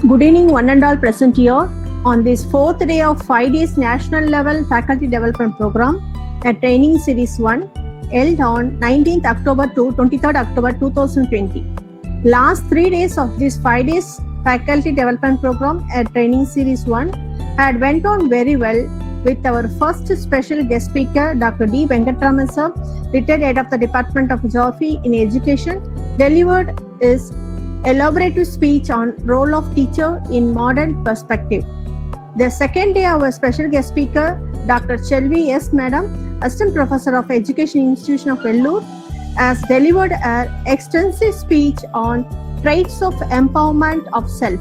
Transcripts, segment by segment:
Good evening, one and all present here on this fourth day of 5 days National Level Faculty Development Program, a training series 1 held on 19th October to 23rd October 2020. Last 3 days of this 5 days Faculty Development Program, a training series 1, had went on very well with our first special guest speaker, Dr. D. Venkatraman sir, retired head of the Department of Geography in Education, delivered his elaborative speech on role of teacher in modern perspective. The second day, our special guest speaker, Dr. Chelvi S. Madam, Assistant Professor of Education Institution of Vellore, has delivered an extensive speech on traits of empowerment of self.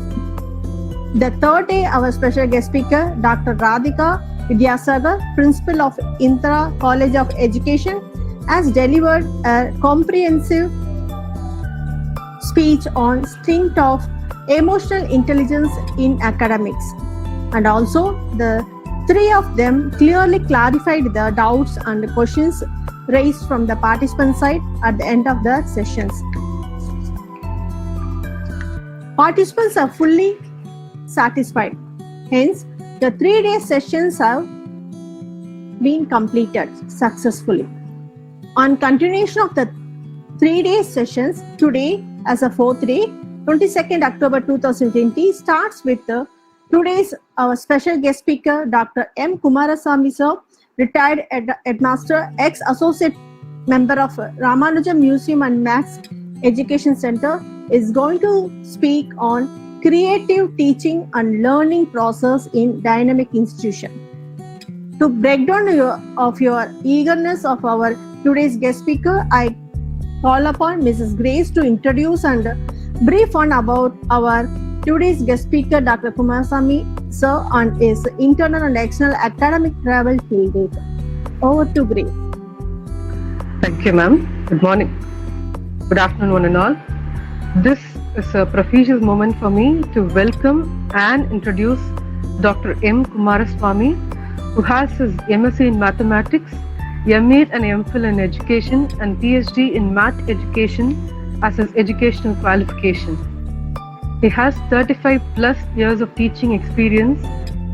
The third day, our special guest speaker, Dr. Radhika Vidyasagar, Principal of Indira College of Education, has delivered a comprehensive speech on strength of emotional intelligence in academics. And also, the three of them clearly clarified the doubts and questions raised from the participant side at the end of the sessions. Participants are fully satisfied. Hence, the 3-day sessions have been completed successfully. On continuation of the 3-day sessions, today as a fourth day, 22nd October 2020, starts with today's our special guest speaker, Dr. M. Kumarasamy sir, retired headmaster, ex-associate member of Ramanujan Museum and Maths Education Center, is going to speak on creative teaching and learning process in dynamic institution. To break down your eagerness of our today's guest speaker, I call upon Mrs. Grace to introduce and brief on about our today's guest speaker, Dr. Kumarasamy sir, on his internal and external academic travel till date. Over to Grace. Thank you, ma'am. Good morning. Good afternoon, one and all. This is a prestigious moment for me to welcome and introduce Dr. M. Kumarasamy, who has his MSc in Mathematics, MA and MPhil in Education, and PhD in Math Education as his educational qualification. He has 35 plus years of teaching experience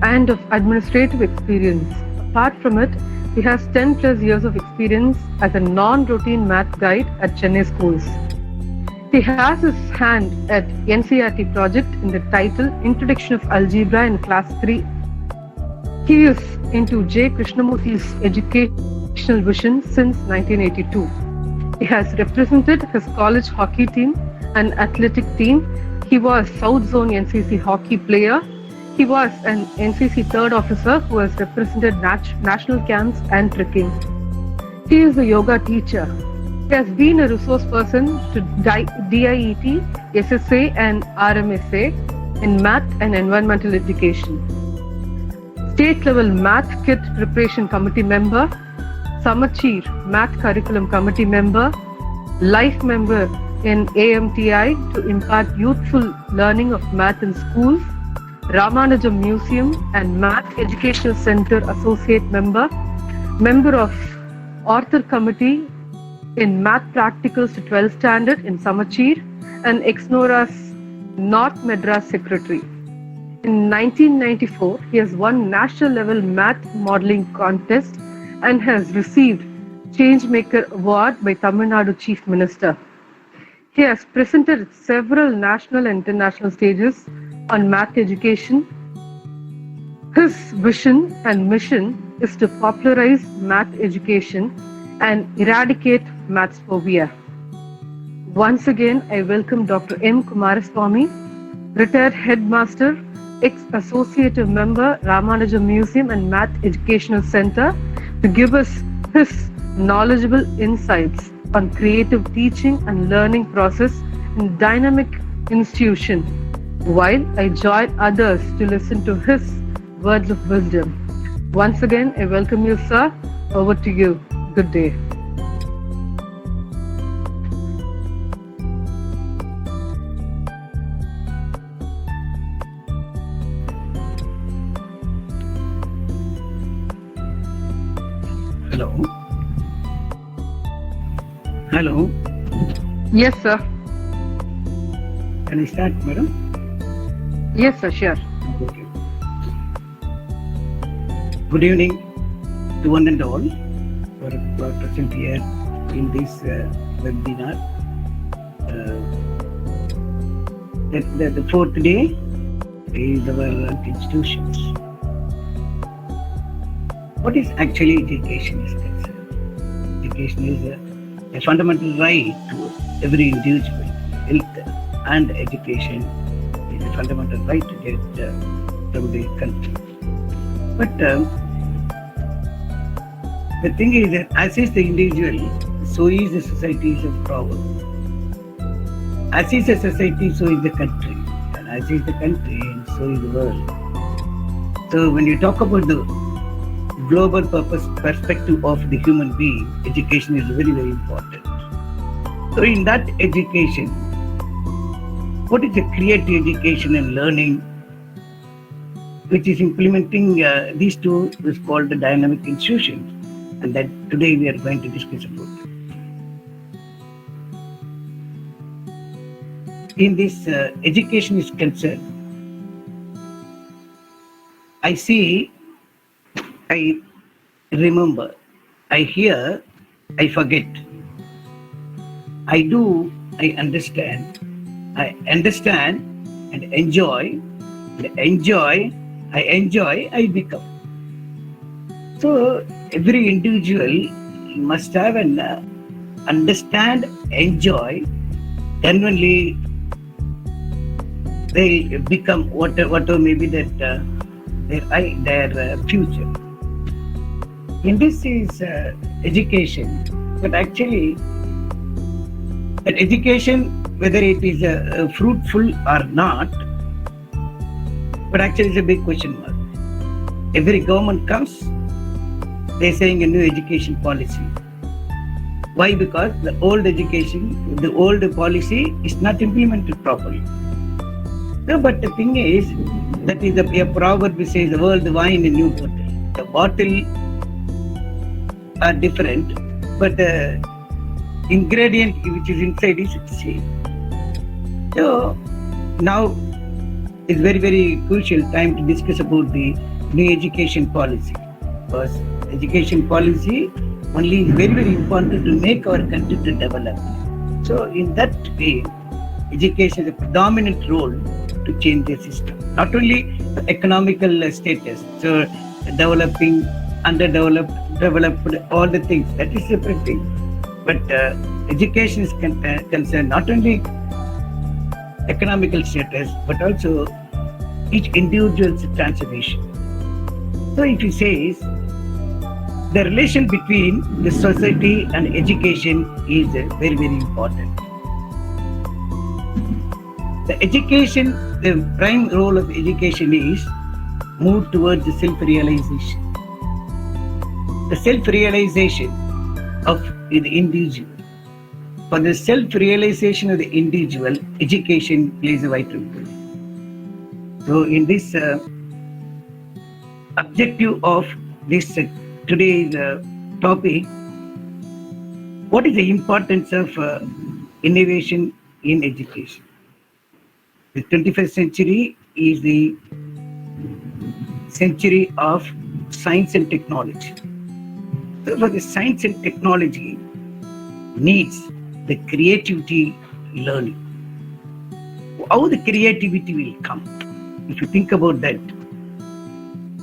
and of administrative experience. Apart from it, he has 10 plus years of experience as a non-routine math guide at Chennai schools. He has his hand at NCERT project in the title Introduction of Algebra in Class 3. He is into J. Krishnamurthy's educational vision since 1982. He has represented his college hockey team and athletic team. He was South Zone NCC hockey player. He was an NCC third officer who has represented national camps and trekking. He is a yoga teacher. He has been a resource person to DIET, SSA and RMSA in math and environmental education. State level math kit preparation committee member, Samachir math curriculum committee member, life member in AMTI to impart youthful learning of math in schools, Ramanujan Museum and Math Educational Center associate member, member of author committee in math practicals to 12th standard in Samachir, and ex-NORA's North Madras secretary. In 1994, he has won national level math modeling contest and has received Changemaker Award by Tamil Nadu Chief Minister. He has presented at several national and international stages on math education. His vision and mission is to popularize math education and eradicate maths phobia. Once again, I welcome Dr. M. Kumarasamy, retired headmaster, ex-associative member, Ramanujan Museum and Math Educational Center, to give us his knowledgeable insights on creative teaching and learning process in dynamic institution, while I join others to listen to his words of wisdom. Once again, I welcome you, sir. Over to you. Good day. Hello. Hello. Yes, sir. Can I start, madam? Yes, sir, sure. Okay. Good evening to one and all who are present here in this webinar. The fourth day is our institutions. What is actually education is concerned? Education is a fundamental right to every individual. Health and education is a fundamental right to get from the country. But the thing is that as is the individual, so is the society is a problem. As is the society, so is the country. And as is the country, so is the world. So when you talk about the global perspective of the human being, education is very, very important. So in that education, what is the creative education and learning, which is implementing these two is called the dynamic institutions, and that today we are going to discuss about. In this education is concerned, I see, I remember, I hear, I forget. I do, I understand and enjoy, I become. So every individual must have an understand, enjoy, then only they become whatever may be that their future. In this is education, but actually that education, whether it is fruitful or not, but actually it's a big question mark. Every government comes, they're saying a new education policy. Why? Because the old education, the old policy is not implemented properly. No, but the thing is, that is a proverb which says the world wine in new bottle. The bottle are different, but the ingredient which is inside is the same. So now is very, very crucial time to discuss about the new education policy, because education policy only is very, very important to make our country to develop. So in that way, education is a predominant role to change the system. Not only the economical status, so developing, underdeveloped, developed, all the things, that is separate thing. But education is concerned not only economical status, but also each individual's transformation. So if he says the relation between the society and education is very, very important. The education, the prime role of education is move towards the self-realization. The self-realization of the individual. For the self-realization of the individual, education plays a vital role. So in this objective of this today's topic, what is the importance of innovation in education? The 21st century is the century of science and technology. So for the science and technology needs the creativity learning. How the creativity will come? If you think about that,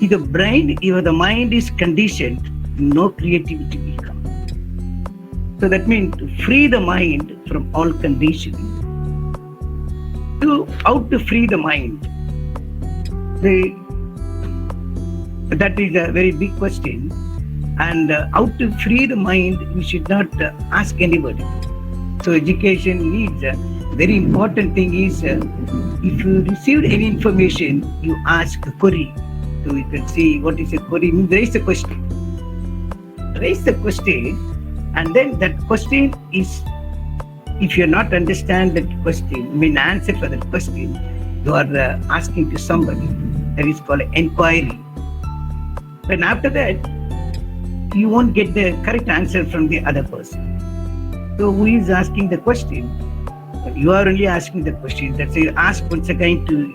if the brain, if the mind is conditioned, no creativity will come. So that means to free the mind from all conditioning. So how to free the mind? That is a very big question. And how to free the mind, we should not ask anybody. So education needs a very important thing is if you received any information, you ask a query. So you can see what is a query, raise the question. Raise the question, and then that question is, if you are not understand that question, mean answer for that question, you are asking to somebody. That is called inquiry. Then after that, you won't get the correct answer from the other person. So who is asking the question? You are only asking the question. That's why you ask once again to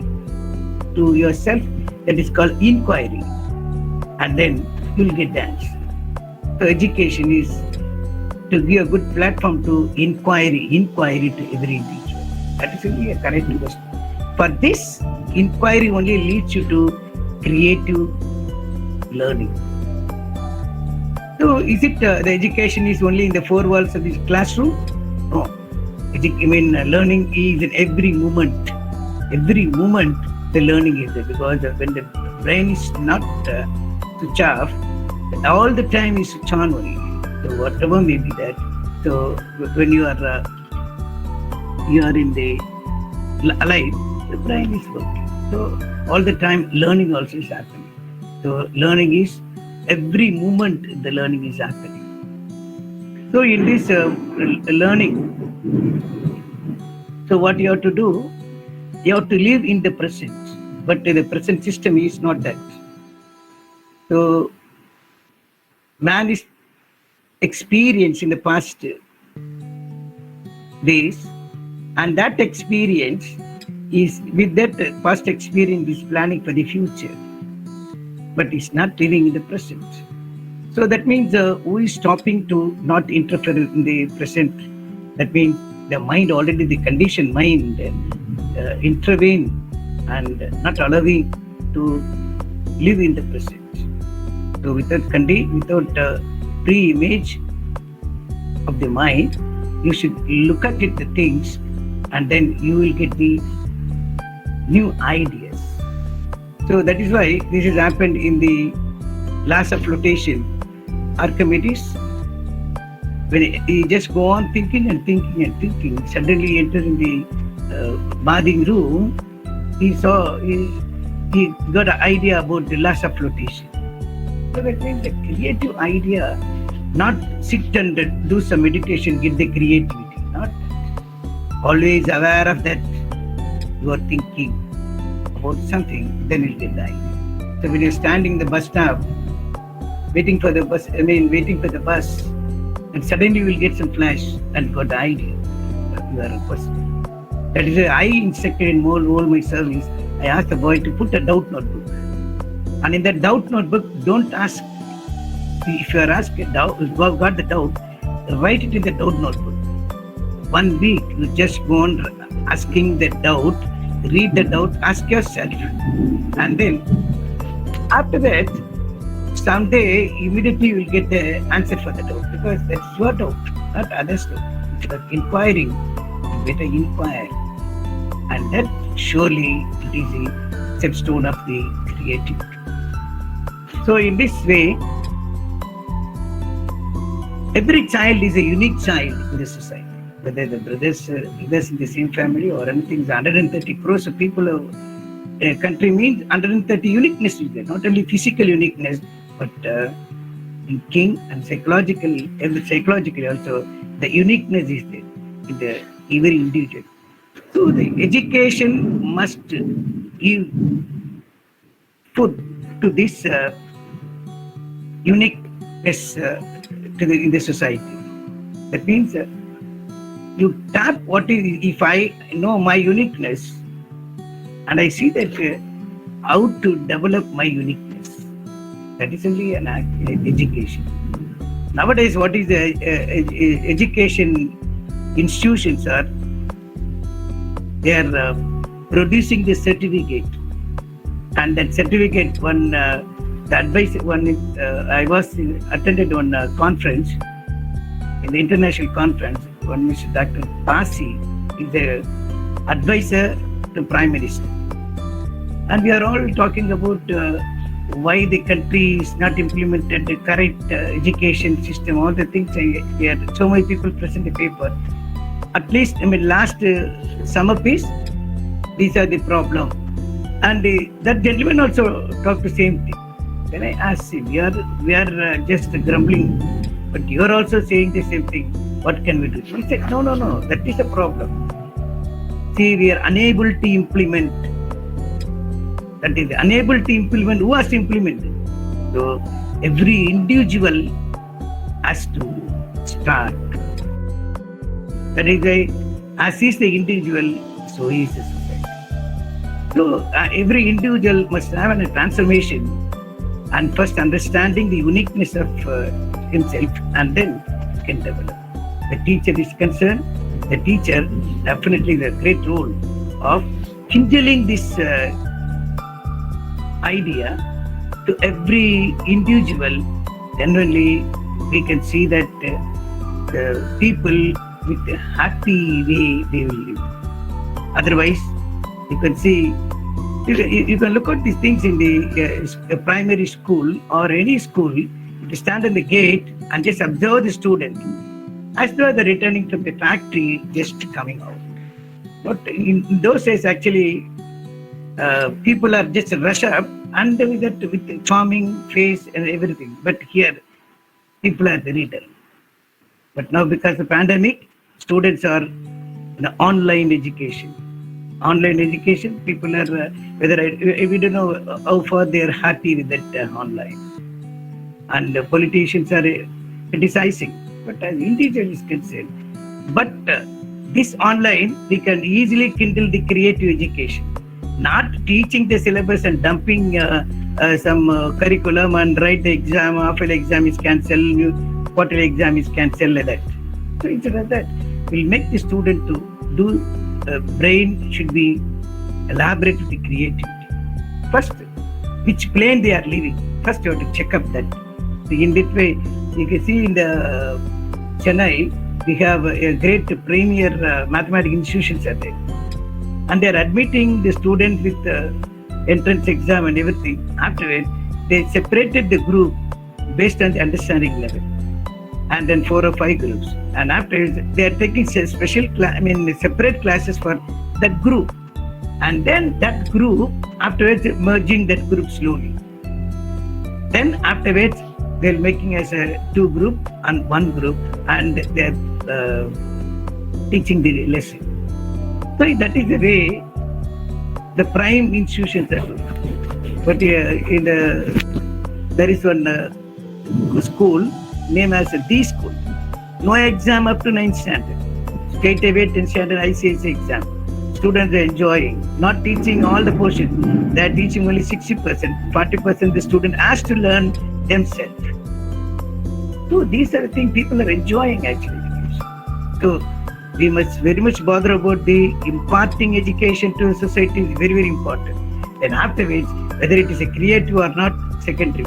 to yourself, that is called inquiry, and then you'll get the answer. So education is to give a good platform to inquiry to every individual. That is really a correct question. For this, inquiry only leads you to creative learning. So is it the education is only in the four walls of this classroom? No. Learning is in every moment. Every moment the learning is there, because when the brain is not switch off, all the time is switch on only. So whatever may be that. So when you are in the alive, the brain is working. So all the time learning also is happening. So learning is every moment the learning is happening. So in this learning, so what you have to do, you have to live in the present. But the present system is not that. So man is experienced in the past days, and that experience is, with that past experience, is planning for the future, but is not living in the present. So that means who is stopping to not interfere in the present? That means the mind, already the conditioned mind, intervene and not allowing to live in the present. So without pre-image of the mind, you should look at it, the things, and then you will get the new ideas. So that is why this has happened in the laws of flotation. Archimedes, when he just go on thinking and thinking and thinking, suddenly enter in the bathing room, he got an idea about the laws of flotation. So that means the creative idea, not sit and do some meditation, get the creativity, not always aware of that you are thinking about something, then you'll get the idea. So when you're standing in the bus stop, waiting for the bus, and suddenly you will get some flash and got the idea. You are a person. That is why I instructed in all my service. I asked the boy to put a doubt notebook. And in that doubt notebook, don't ask. If you are asked a doubt, you have got the doubt, write it in the doubt notebook. 1 week, you just go on asking the doubt, read the doubt, ask yourself. And then, after that, someday, immediately you will get the answer for the doubt, because that's your doubt, not others' doubt. Instead of inquiring, you better inquire. And that surely it is the stepstone of the creativity. So in this way, every child is a unique child in the society. Whether the brothers in the same family or anything, 130 crores of people of a country means 130 uniqueness is there. Not only physical uniqueness, but thinking and psychologically also, the uniqueness is there in the every individual. So the education must give food to this uniqueness in the society. That means you tap what is, if I know my uniqueness and I see that how to develop my uniqueness. That is only an education. Nowadays, what is the education institutions are? They are producing the certificate, and that certificate, the advice I attended one conference, in the international conference. One Mr. Dr. Pasi is the advisor to Prime Minister, and we are all talking about why the country is not implemented the correct education system. All the things we had so many people present the paper. At least last summer piece, these are the problem, and that gentleman also talked the same thing. Then I asked him, we are just grumbling, but you are also saying the same thing. What can we do? He said, no, that is the problem. See, we are unable to implement. That is unable to implement. Who has to implement it? So every individual has to start. That is why, as is the individual, so is the society. So every individual must have a transformation, and first understanding the uniqueness of himself, and then can develop. The teacher is concerned. The teacher definitely the great role of kindling this idea to every individual. Genuinely, we can see that the people with a happy way they will live. Otherwise, you can see, you can look at these things in the primary school or any school. You stand in the gate and just observe the student as though they're returning from the factory, just coming out. But in those days, actually, people are just rush up and with the charming face and everything. But here, people are very dull. But now, because of the pandemic, students are in online education. Online education, people are we don't know how far they are happy with that online. And politicians are criticizing, but as individual is concerned. But this online, we can easily kindle the creative education, not teaching the syllabus and dumping some curriculum and write the exam, half-yearly exam is cancelled, quarterly exam is cancelled, like that. So instead of that, we'll make the student to do, brain should be elaborate with the creativity. First, which plane they are living, first you have to check up that. So in that way, you can see in the Chennai, we have a great premier mathematical institutions are there. And they are admitting the student with the entrance exam and everything. Afterwards, they separated the group based on the understanding level. And then 4 or 5 groups. And afterwards, they are taking special separate classes for that group. And then that group, afterwards, merging that group slowly. Then afterwards, they're making as a 2 group and 1 group, and they're teaching the lesson. So that is the way the prime institutions are doing. But there is one school named as the school. No exam up to 9th standard. Straight away 10th standard ICSE exam. Students are enjoying, not teaching all the portion. They are teaching only 60%. 40% the student has to learn themselves. So these are the things people are enjoying actually. So we must very much bother about the imparting education to society is very, very important. Then afterwards, whether it is a creative or not, secondary.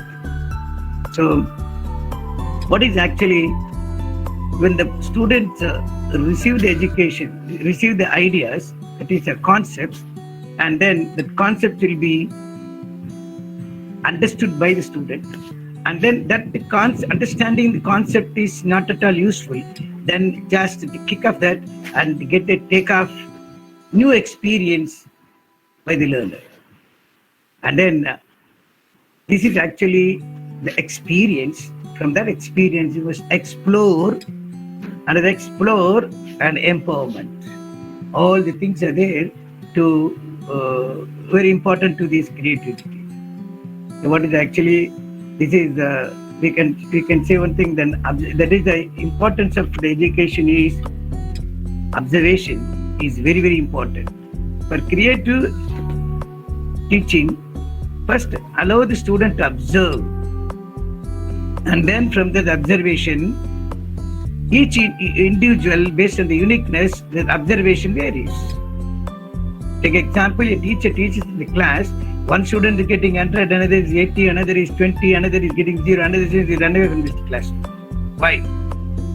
So what is actually, when the students receive the education, receive the ideas, that is a concepts, and then the concept will be understood by the student, and then that the understanding the concept is not at all useful, then just kick off that and get a take off new experience by the learner. And then this is actually the experience. From that experience, you must explore and empowerment. All the things are there to very important to this creativity. So what is actually, this is we can say one thing. Then that is the importance of the education is observation is very, very important. For creative teaching, first allow the student to observe. And then from that observation, each individual, based on the uniqueness, the observation varies. Take example, a teacher teaches in the class, one student is getting 100, another is 80, another is 20, another is getting 0, another is run away from this class. Why?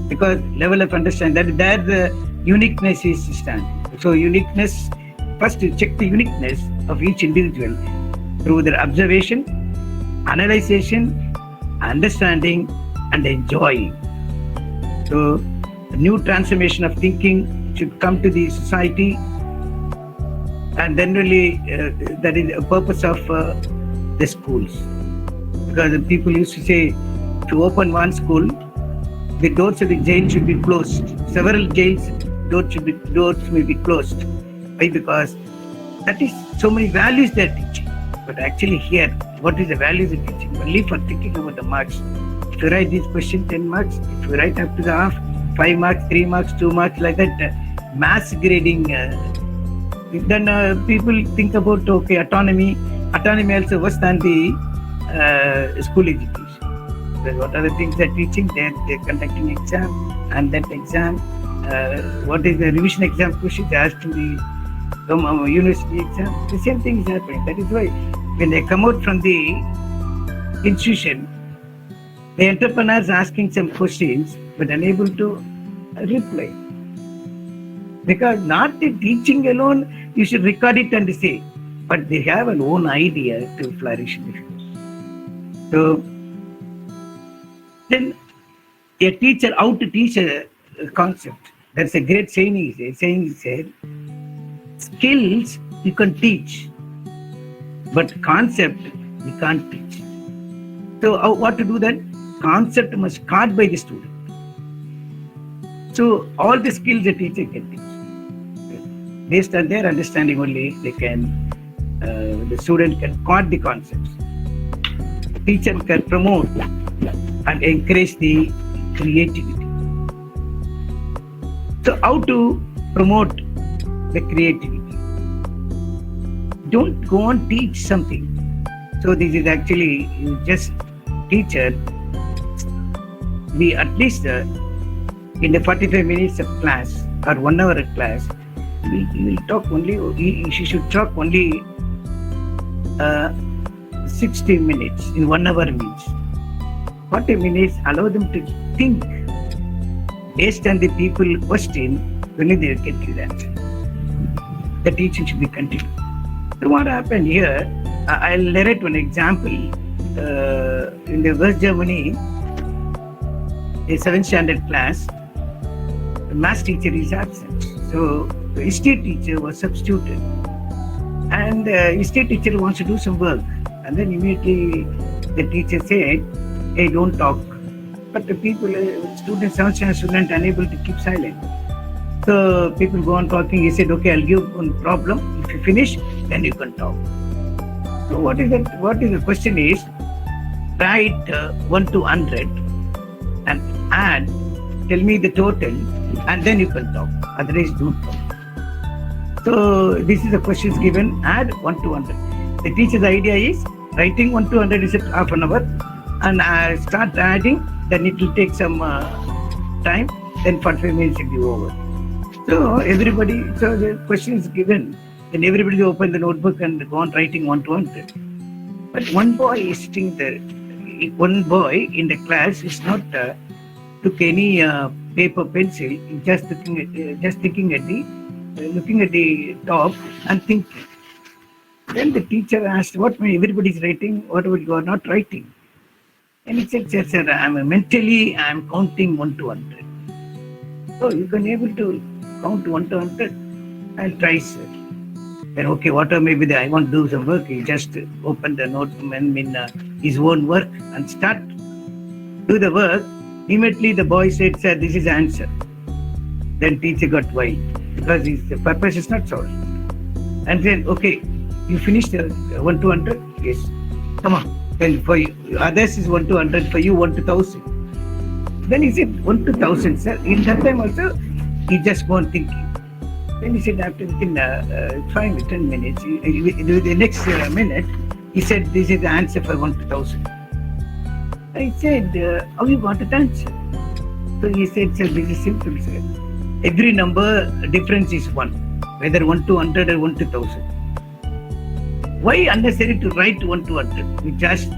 Because level of understanding, there the uniqueness is standing. So uniqueness, first you check the uniqueness of each individual through their observation, analyzation, understanding, and enjoying. So the new transformation of thinking should come to the society, and then really that is a purpose of the schools. Because the people used to say, to open one school, the doors of the jail should be closed. Several jails doors may be closed. Why? Because that is so many values they are teaching. But actually here, what is the values of teaching? Only for thinking about the marks. If you write this question, 10 marks. If you write up to the half, 5 marks, 3 marks, 2 marks, like that, mass grading Then people think about, okay, autonomy. Autonomy also worse than the school education. Then what are the things they're teaching? They're conducting exam, and that exam, what is the revision exam questions asked to the university exam? The same thing is happening. That is why when they come out from the institution, the entrepreneurs asking some questions but unable to reply. Because not the teaching alone, you should record it and say, but they have an own idea to flourish in the future. So then a teacher, how to teach a concept. That's a great saying he said, skills you can teach, but concept you can't teach. So what to do then? Concept must start by the student. So all the skills a teacher can teach. Based on their understanding only, they can, the student can caught the concepts. Teacher can promote and encourage the creativity. So how to promote the creativity? Don't go on teach something. So this is actually just teacher. We at least in the 45 minutes of class or 1 hour of class, we will talk only. She should talk only 60 minutes in 1 hour means. 40 minutes allow them to think. Based on the people question, only they will get the answer. The teaching should be continued. So what happened here? I'll narrate one example. In the West Germany, a 7th standard class, the math teacher is absent. So the history teacher was substituted. And the history teacher wants to do some work. And then immediately the teacher said, hey, don't talk. But the people, students, 7th standard student, unable to keep silent. So people go on talking. He said, okay, I'll give one problem. If you finish, then you can talk. So what is the question is, write 1 to 100 and add, tell me the total, and then you can talk. Otherwise, don't talk. So this is the questions given, add 1 to 100. The teacher's idea is, writing 1 to 100 is half an hour, and start adding, then it will take some time, then 45 minutes will be over. So so the question is given, then everybody will open the notebook and go on writing 1 to 100. But one boy is sitting there. One boy in the class is not took any paper, pencil, just looking at the top and thinking. Then the teacher asked, what everybody is writing, what you are not writing? And he said, sir, I'm counting 1 to 100. So you can able to count 1 to 100. I'll try, sir. Then okay, whatever maybe I want to do some work, he just open the note in his own work and start do the work. Immediately the boy said, sir, this is the answer. Then teacher got wild because the purpose is not solved. And then, okay, you finished 1 to 100? Yes. Come on. Then for you, others is 1 to 100, for you 1 to 1000. Then he said 1 to 1000, sir. In that time also, he just go on thinking. Then he said after within 10 minutes, the next minute, he said this is the answer for 1 to 1000. I said, how you got the answer? So he said, sir, this is simple, sir. Every number difference is 1, whether 1 to 100 or 1 to 1000. Why unnecessary to write 1 to 100? We just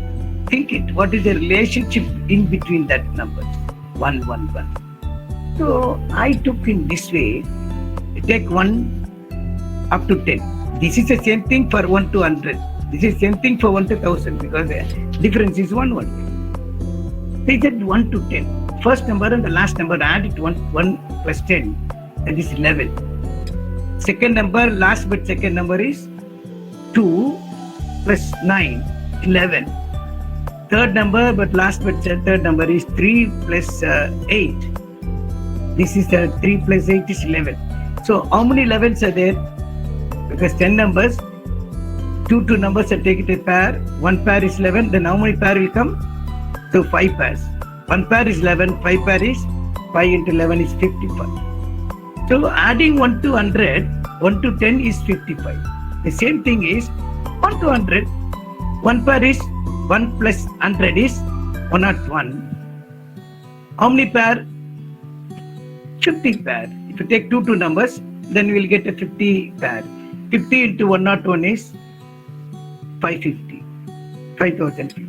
think it. What is the relationship in between that numbers? 1, 1, 1. So I took in this way. Take 1 up to 10. This is the same thing for 1 to 100. This is same thing for 1 to 1000 because the difference is 1, 1. They said 1 to 10. First number and the last number add it 1 plus 10. That is 11. Second number, last but second number is 2 plus 9, 11. Third number, but last but third number is 3 plus 8. This is 3 plus 8 is 11. So how many 11s are there? Because 10 numbers, 2 numbers are taken a pair, 1 pair is 11, then how many pair will come? So 5 pairs. 1 pair is 11, 5 pair is 5 into 11 is 55. So adding 1 to 100, 1 to 10 is 55. The same thing is 1 to 100. 1 pair is 1 plus 100 is 101. How many pair? 50 pair. If you take two numbers, then we will get a 50 pair. 50 into 101 is 550. 5050.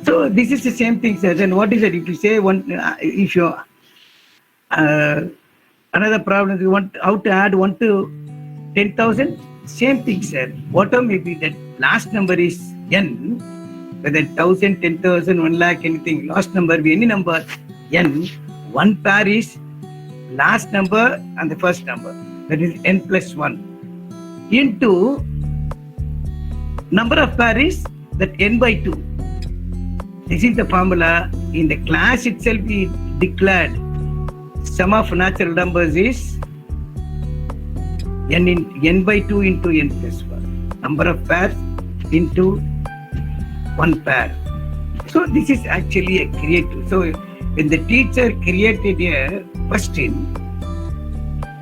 So this is the same thing, sir. Then what is it? If you say if you another problem, you want how to add 1 to 10,000, same thing, sir. Whatever may be that last number is n, whether 1,000, 10,000, 1 lakh, anything, last number be any number n, one pair is last number and the first number, that is n plus 1, into number of pair is that n by 2. This is the formula. In the class itself we declared sum of natural numbers is n by 2 into n plus 1. Number of pairs into one pair. So this is actually a creative. So when the teacher created a question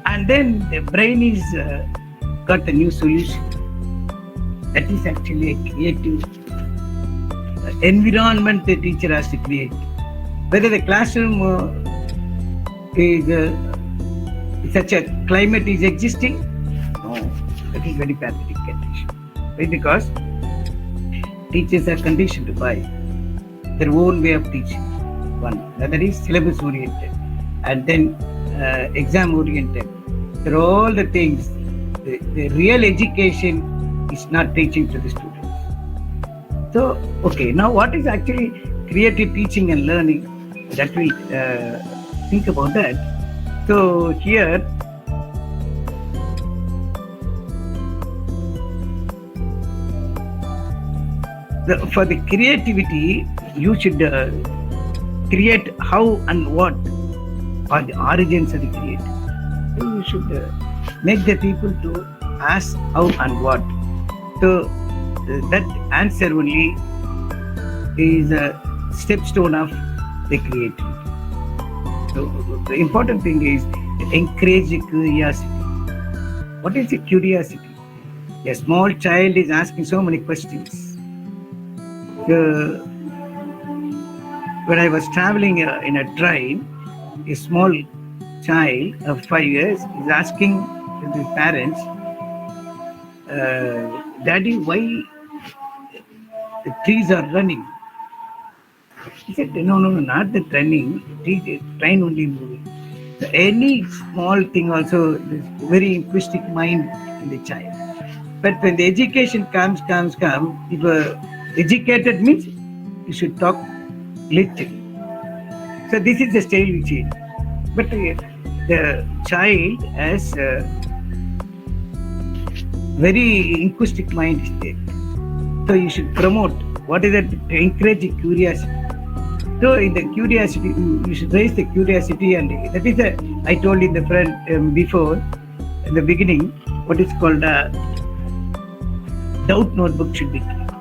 and then the brain is got a new solution, that is actually a creative environment the teacher has to create. Whether the classroom is such a climate is existing, no, that is very pathetic condition. Why? Because teachers are conditioned by their own way of teaching. One, that is syllabus oriented, and then exam oriented. There are all the things. The real education is not teaching to the students. So, okay, now what is actually creative teaching and learning? That we think about that. So here, for the creativity, you should create how and what are the origins of the creative. So you should make the people to ask how and what. So that answer only is a stepstone of the creativity. So the important thing is to encourage curiosity. What is the curiosity? A small child is asking so many questions. When I was traveling in a train, a small child of 5 years is asking his parents, Daddy, why the trees are running? He said, no, not the running, the train only moving. So any small thing also, this very linguistic mind in the child. But when the education comes, if educated means you should talk little. So this is the style we change. But the child has very linguistic mind is there. So you should promote what is it to encourage curiosity. So in the curiosity, you should raise the curiosity, and that is I told in the front before in the beginning what is called a doubt notebook should be kept.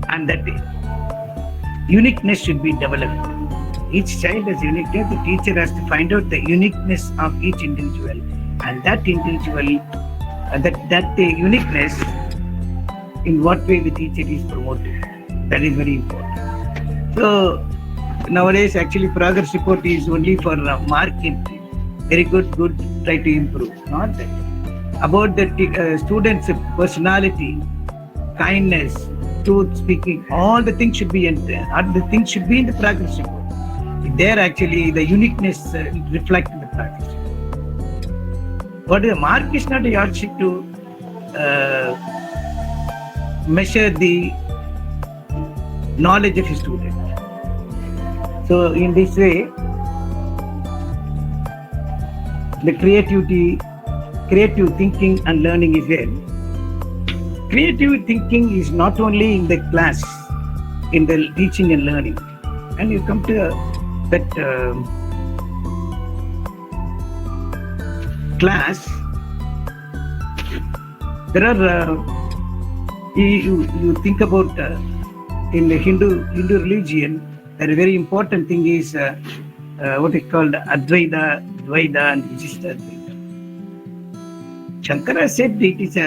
And that uniqueness should be developed. Each child has uniqueness. The teacher has to find out the uniqueness of each individual, and that individual, that uniqueness, in what way the teacher is promoted. That is very important. So nowadays, actually, progress report is only for mark entry. Very good, try to improve. Not that. About the students' personality, kindness, truth speaking, all the things should be in the progress report. There actually the uniqueness reflect in the progress report. But the mark is not a yardstick to measure the knowledge of a student. So in this way, the creative thinking and learning is there. Creative thinking is not only in the class, in the teaching and learning. And you come to that class, there are, you think about in the Hindu religion, a very important thing is what is called Advaita, Dvaita, and Visishta Advaita. Shankara said it is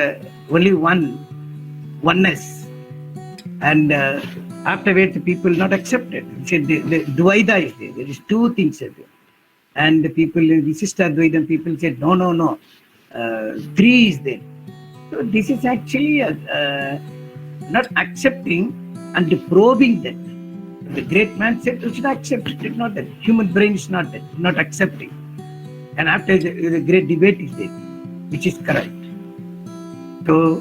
only oneness, and afterwards the people not accepted. He said the Dvaita is there. There is two things are there. And the people, Visishta Advaita people said, no, three is there. So this is actually not accepting and probing that. The great man said, you should accept it, not that. Human brain is not that, not accepting. And after the great debate is there, which is correct. So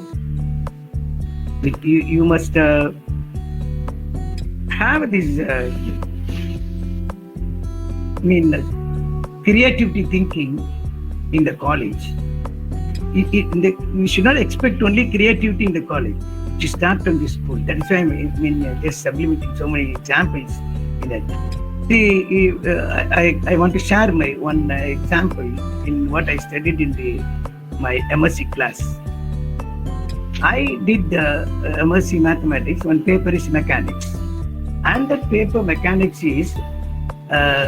you must have this, creativity thinking in the college. We should not expect only creativity in the college. To start from the school. That is why just sublimating so many examples in that. See, I want to share my one example in what I studied in my MSc class. I did MSc Mathematics. One paper is Mechanics, and that paper Mechanics is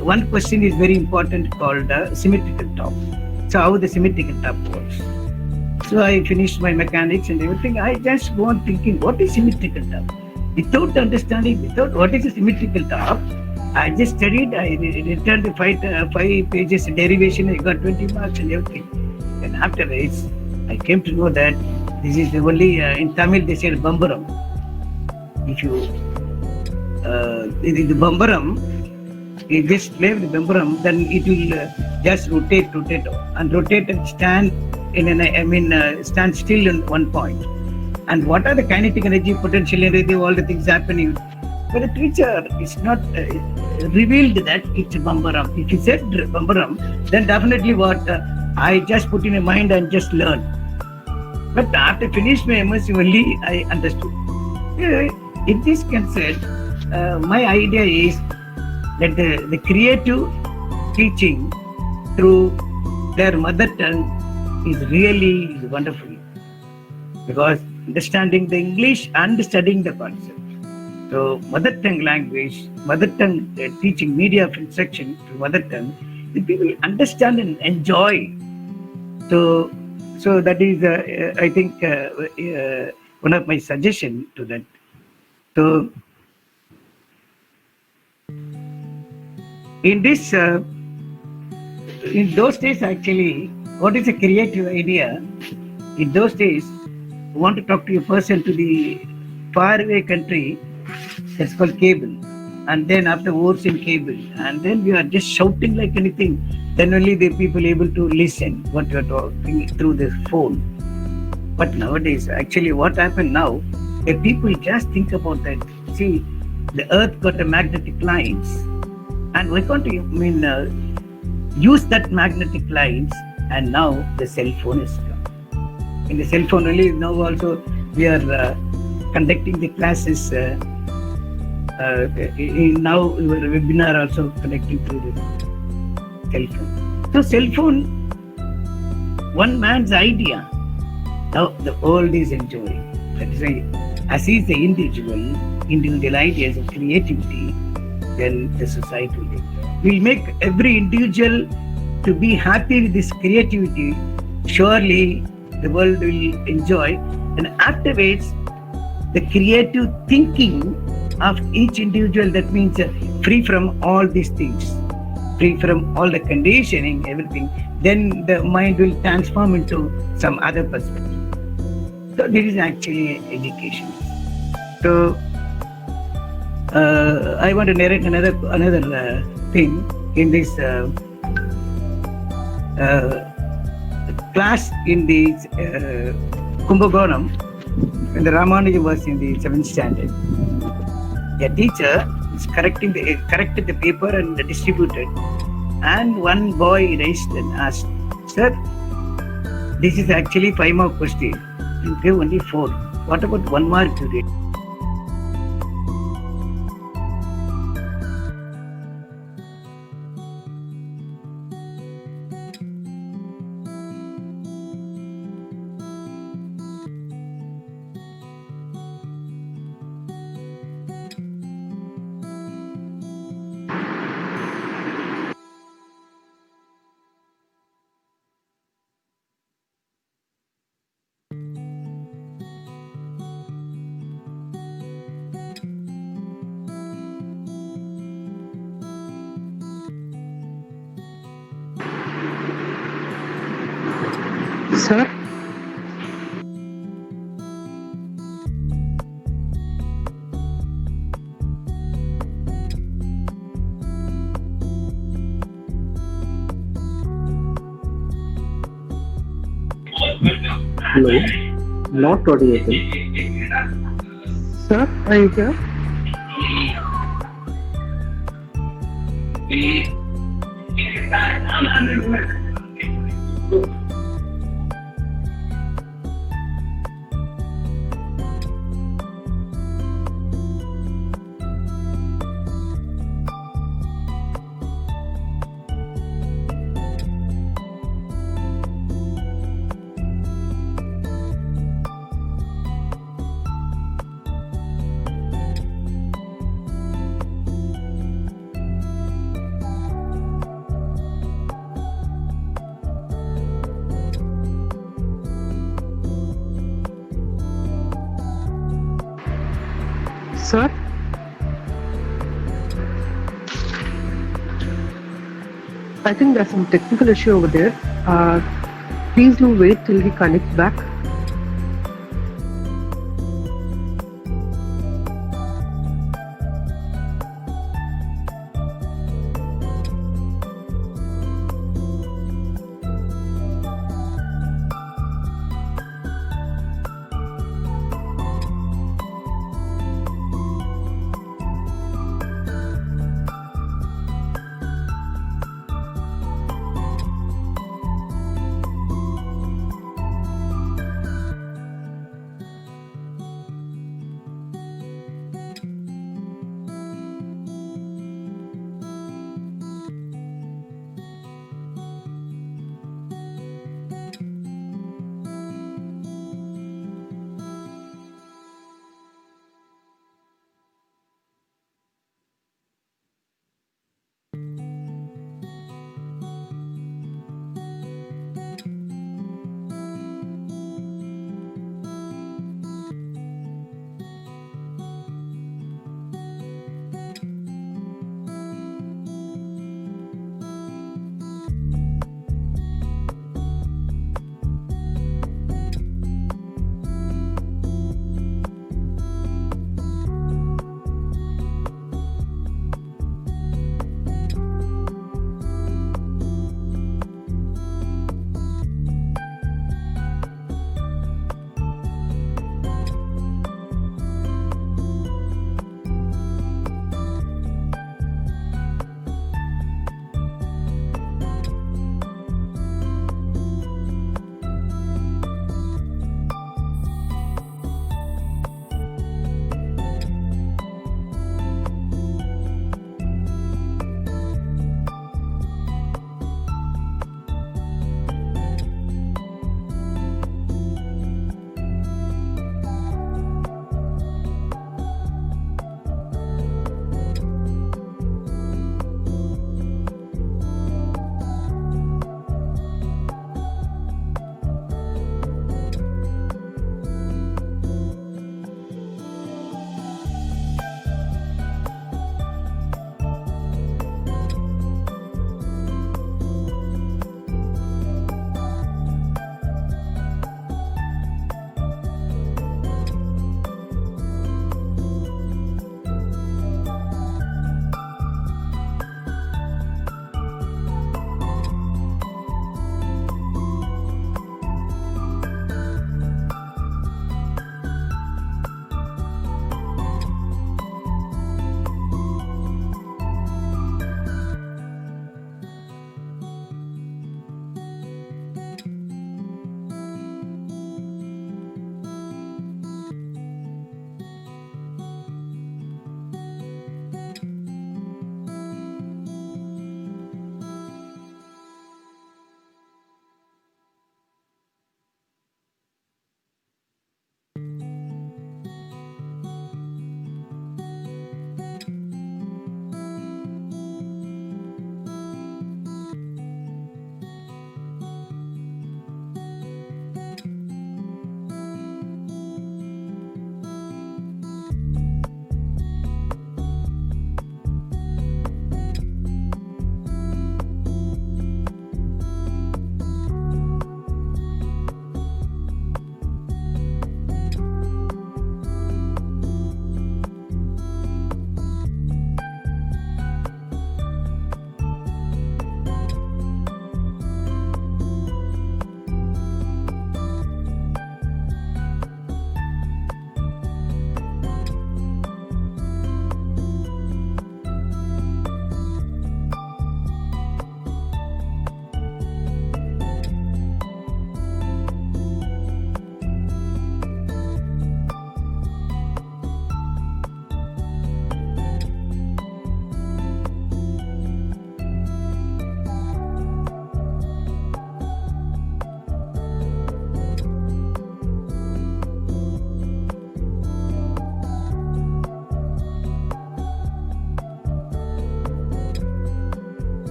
one question is very important called symmetrical top. So how the symmetrical top works. So I finished my mechanics and everything. I just go on thinking, what is symmetrical top? Without understanding, without what is a symmetrical top, I just studied. I returned the five pages derivation. I got 20 marks and everything. And afterwards, I came to know that this is the only in Tamil they said bambaram. If you the bambaram, you just play with the bambaram, then it will just rotate and stand. Stand still in one point. And what are the kinetic energy, potential energy, all the things happening? But the teacher is not revealed that it's bambaram. If he said bambaram, then definitely what I just put in my mind and just learn. But after finish my MSc only, I understood. In this concept, my idea is that the creative teaching through their mother tongue is really wonderful, because understanding the English and studying the concept. So mother tongue language, mother tongue teaching, media of instruction through mother tongue, the people understand and enjoy. So that is, I think, one of my suggestions to that. So in this, in those days actually, what is a creative idea? In those days, you want to talk to a person to the faraway country, that's called cable. And then after words in cable, and then we are just shouting like anything. Then only the people able to listen what you are talking through the phone. But nowadays, actually, what happened now? The people just think about that. See, the Earth got a magnetic lines, and we can't use that magnetic lines. And now the cell phone is come. In the cell phone only now also we are conducting the classes. Now your webinar also connecting through the cell phone. So cell phone, one man's idea. Now the world is enjoying. That is why, as he is the individual ideas of creativity, then the society will enjoy. We'll make every individual to be happy with this creativity. Surely the world will enjoy, and afterwards the creative thinking of each individual, that means free from all these things, free from all the conditioning, everything, then the mind will transform into some other perspective. So this is actually education. So I want to narrate another thing in this class in the Kumbakonam, when the Ramanuja was in the 7th standard. A teacher is corrected the paper and distributed, and one boy raised and asked, "Sir, this is actually 5-mark question. You gave only 4. What about 1 mark you did?" Sir? Hello, not audible. Sir, are you here? Sir? I think there's some technical issue over there. Please do wait till he connects back.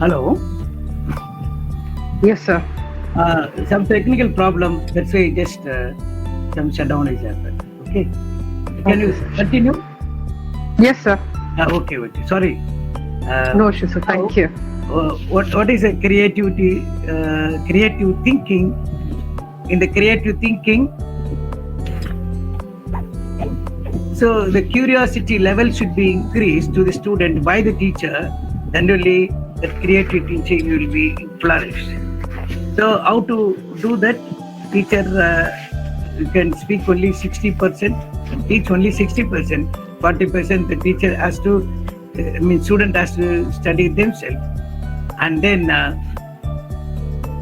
Hello. Yes, sir. Some technical problem. That's why just some shutdown is happened. Okay. Can you continue? Yes, sir. Okay. Sorry. No issues, sir. Thank you. What is a creativity? Creative thinking. In the creative thinking, so the curiosity level should be increased to the student by the teacher. Then only the creative teaching will be flourished. So how to do that? Teacher can speak only 60%, teach only 60%. 40% the teacher has to, student has to study themselves. And then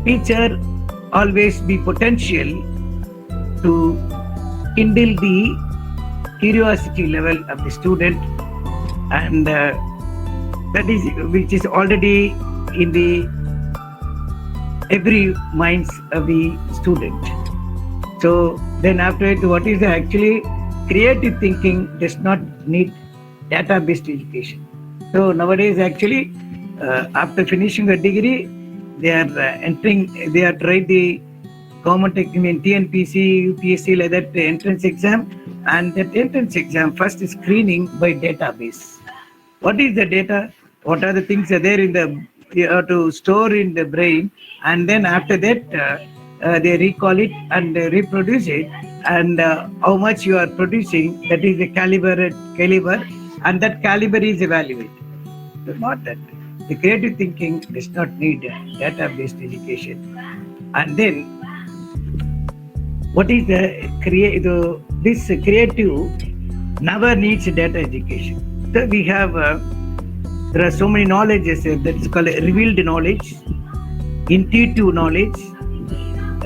teacher always be potential to kindle the curiosity level of the student, and that is which is already in the every minds of the student. So then after it, what is the actually creative thinking does not need data-based education. So nowadays actually after finishing a degree, they are they are tried the government, TNPC, UPSC, like that entrance exam, and that entrance exam first is screening by database. What is the data? What are the things are there in the, you have to store in the brain, and then after that they recall it and reproduce it, and how much you are producing, that is the caliber, and that caliber is evaluated. So not that. The creative thinking does not need data-based education. And then, what is this creative never needs data education. So we have, there are so many knowledges that's called revealed knowledge, intuitive knowledge,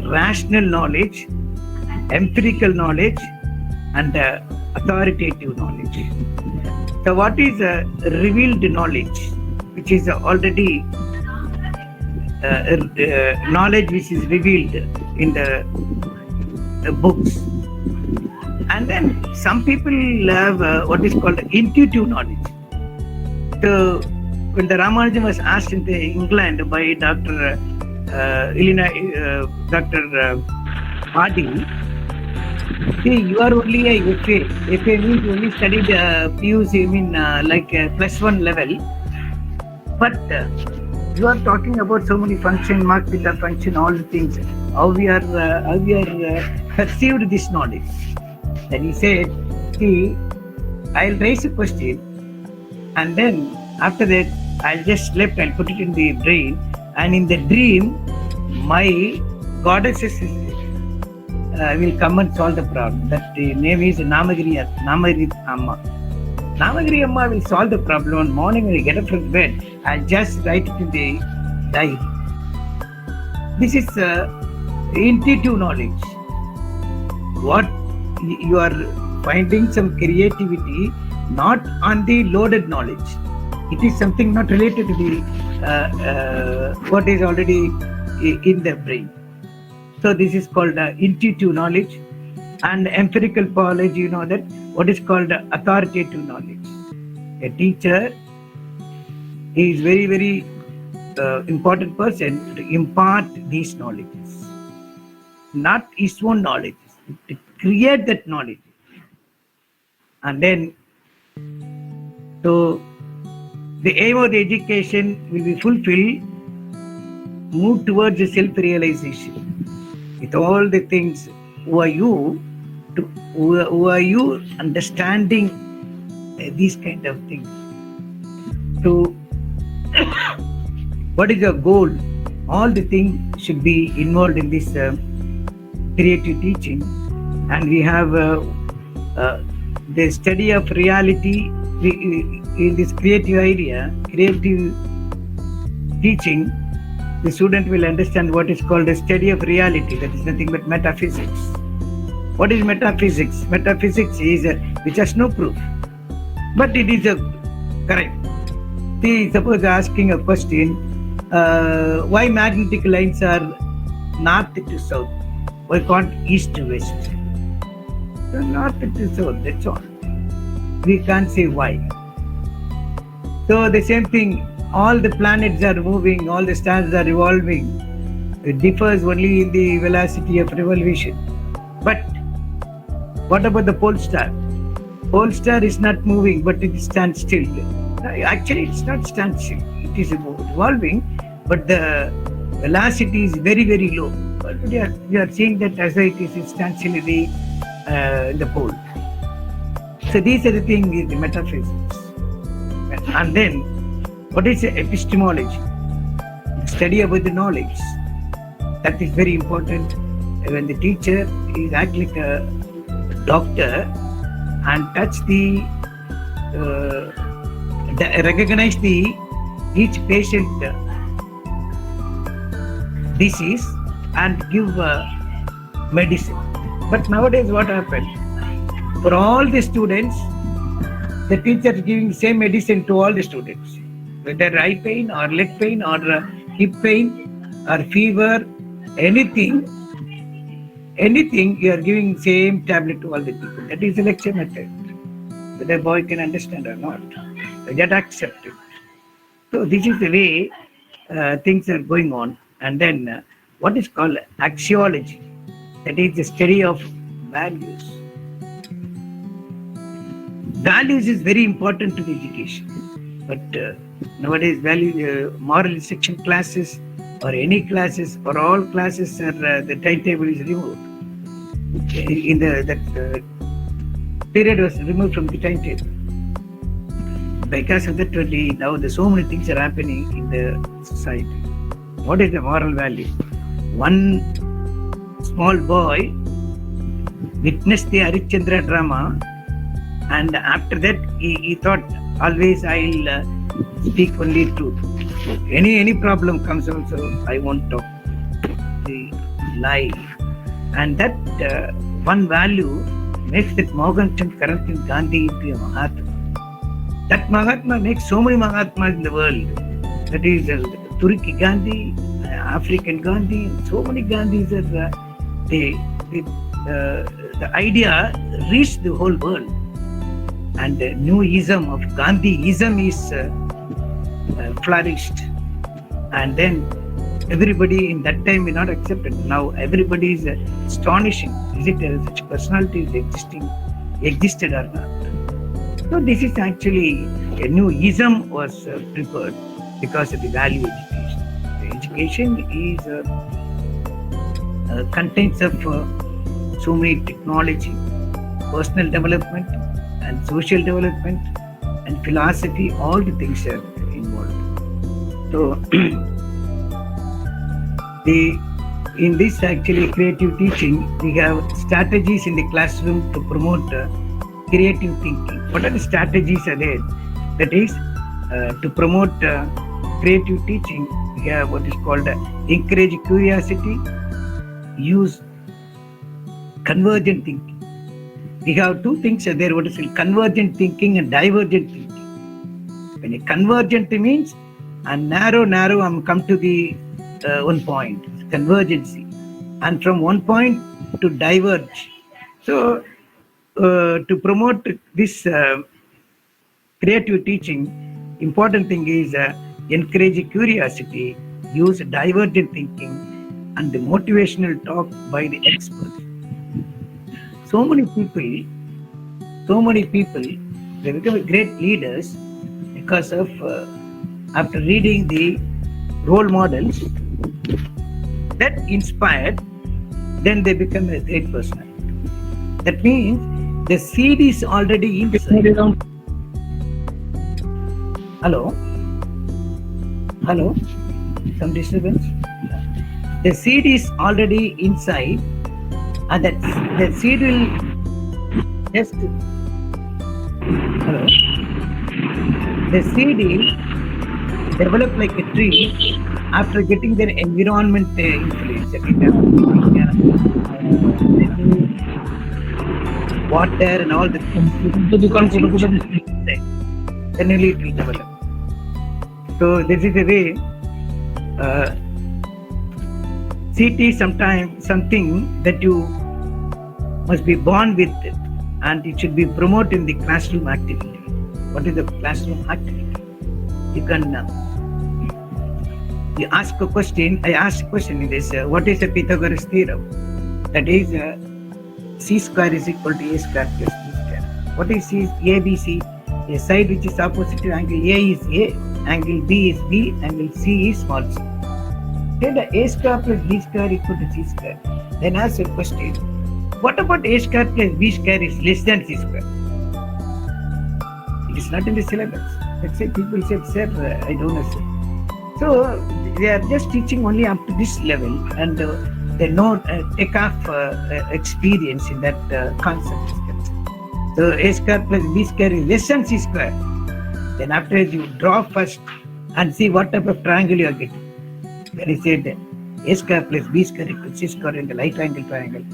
rational knowledge, empirical knowledge, and authoritative knowledge. So what is revealed knowledge? Which is already knowledge which is revealed in the books. And then some people have what is called intuitive knowledge. So when the Ramanujan was asked in England by Dr. Hardy, see, you are only a FA. FA means you only studied PUC, like +1 level. But you are talking about so many function, mark theta function, all the things. How we are perceived this knowledge. Then he said, see, I'll raise a question, and then after that I'll just sleep, I'll put it in the brain, and in the dream my goddesses will come and solve the problem. That the name is Namagiri Amma. Namagiri Amma will solve the problem. On morning when I get up from bed, I'll just write it in the diary. This is intuitive knowledge. What you are finding some creativity not on the loaded knowledge. It is something not related to the what is already in the brain. So this is called intuitive knowledge. And empirical knowledge, you know that what is called authoritative knowledge. A teacher is very, very important person to impart these knowledges, not his own knowledge, to create that knowledge. And then, so the aim of the education will be fulfilled, move towards the self-realization. With all the things, who are you understanding these kind of things? To what is your goal? All the things should be involved in this creative teaching. And we have the study of reality in this creative idea, creative teaching. The student will understand what is called a study of reality. That is nothing but metaphysics. What is metaphysics? Metaphysics is which has no proof, but it is correct. See, suppose asking a question, why magnetic lines are north to south? Why can't east to west? So north to south, that's all. We can't say why. So the same thing, all the planets are moving, all the stars are revolving. It differs only in the velocity of revolution. But what about the pole star? Pole star is not moving, but it stands still. Actually, it's not stand still. It is revolving, but the velocity is very, very low. But we are seeing that as it stands still in the pole. So these are the things, the metaphysics. And then, what is epistemology? Study about the knowledge. That is very important. When the teacher is act like a doctor and touch recognize each patient disease and give medicine. But nowadays what happened? For all the students, the teacher is giving same medicine to all the students. Whether eye pain or leg pain or hip pain or fever, anything, you are giving same tablet to all the people. That is the lecture method. Whether the boy can understand or not, they get accepted. So this is the way things are going on. And then what is called axiology, that is the study of values. Values is very important to the education. But nowadays, moral instruction classes or any classes or all classes are the timetable is removed. In that period was removed from the timetable. Because of that, now so many things are happening in the society. What is the moral value? One small boy witnessed the Harishchandra drama, and after that he thought, always I'll speak only truth. Any problem comes also, I won't talk the lie. And that one value makes that Mohanchand Karamchand Gandhi into a Mahatma. That Mahatma makes so many Mahatmas in the world. That is Turki Gandhi, African Gandhi, so many Gandhis are the idea reached the whole world. And the new ism of Gandhiism is flourished. And then everybody in that time will not accept it. Now everybody is astonishing. Is it such personality is existed or not? So this is actually a new ism was prepared because of the value education. The education is contains of so many technology, personal development, and social development, and philosophy. All the things are involved. So in this actually creative teaching, we have strategies in the classroom to promote creative thinking. What are the strategies are there? That is to promote creative teaching. We have what is called encourage curiosity, use convergent thinking. We have two things are there. What is called convergent thinking and divergent thinking. When a convergent means and narrow, I'm come to the one point, convergency, and from one point to diverge. So to promote this creative teaching, important thing is encourage curiosity, use divergent thinking, and the motivational talk by the experts. So many people, they become great leaders because of after reading the role models that inspired, then they become a great personality. That means the seed is already inside. Hello? Some disturbance? The seed is already inside, and that seed will just the seed will develop like a tree after getting their environment influence. Water and all the things. Then only it will develop. So this is the way seed is sometimes something that you must be born with it, and it should be promoted in the classroom activity. What is the classroom activity? You can you ask a question. I asked a question in this. What is the Pythagoras theorem? That is, c square is equal to a square plus b square. What is c? ABC. A side which is opposite to angle A is A, angle B is B, angle C is small c. Then the a square plus b square equal to c square. Then ask a question. What about a square plus b square is less than c square? It is not in the syllabus. Let's say people said, sir, I don't know, sir. So they are just teaching only up to this level, and they know take off experience in that concept. So a square plus b square is less than c square. Then after you draw first and see what type of triangle you are getting. Then he said a square plus b square equals c square in the right angle triangle.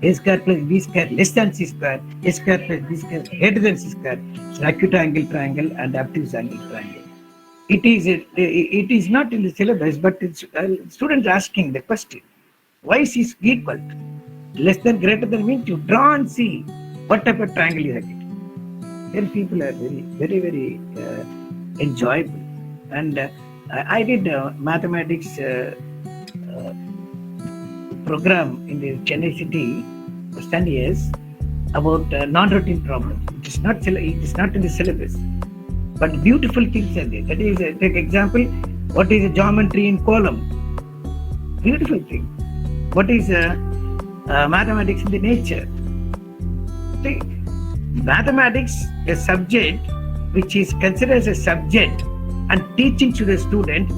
A square plus b square less than c square. A square plus b square greater than c square. It's an acute angle triangle and obtuse angle triangle. It is not in the syllabus, but it's students asking the question. Why is this equal to? Less than greater than means you draw and see what type of triangle you are getting. Then people are very enjoyable. And I did mathematics program in the Chennai city for 10 years about non-routine problems. It is not in the syllabus, but beautiful things are there. That is, take example, what is a geometry in column? Beautiful thing. What is mathematics in the nature? See, mathematics, a subject which is considered as a subject and teaching to the student,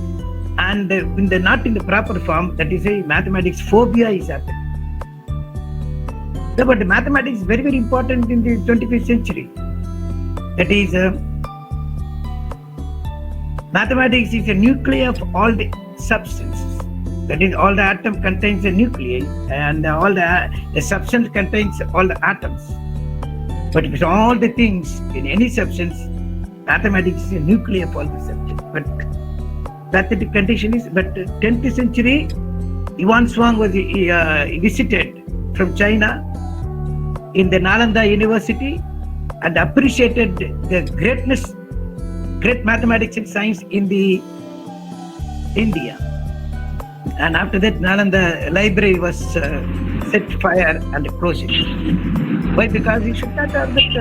and when they're not in the proper form, that is a mathematics phobia is happening. So, but mathematics is very important in the 21st century. That is, mathematics is a nuclei of all the substances. That is, all the atom contains a nuclei, and all the substance contains all the atoms. But with all the things in any substance, mathematics is a nuclei of all the substance. But pathetic condition is, but 10th century, Yuan Shuang was visited from China in the Nalanda University and appreciated the great mathematics and science in the India. And after that, Nalanda library was set fire and closed it. Why? Because you should not have that.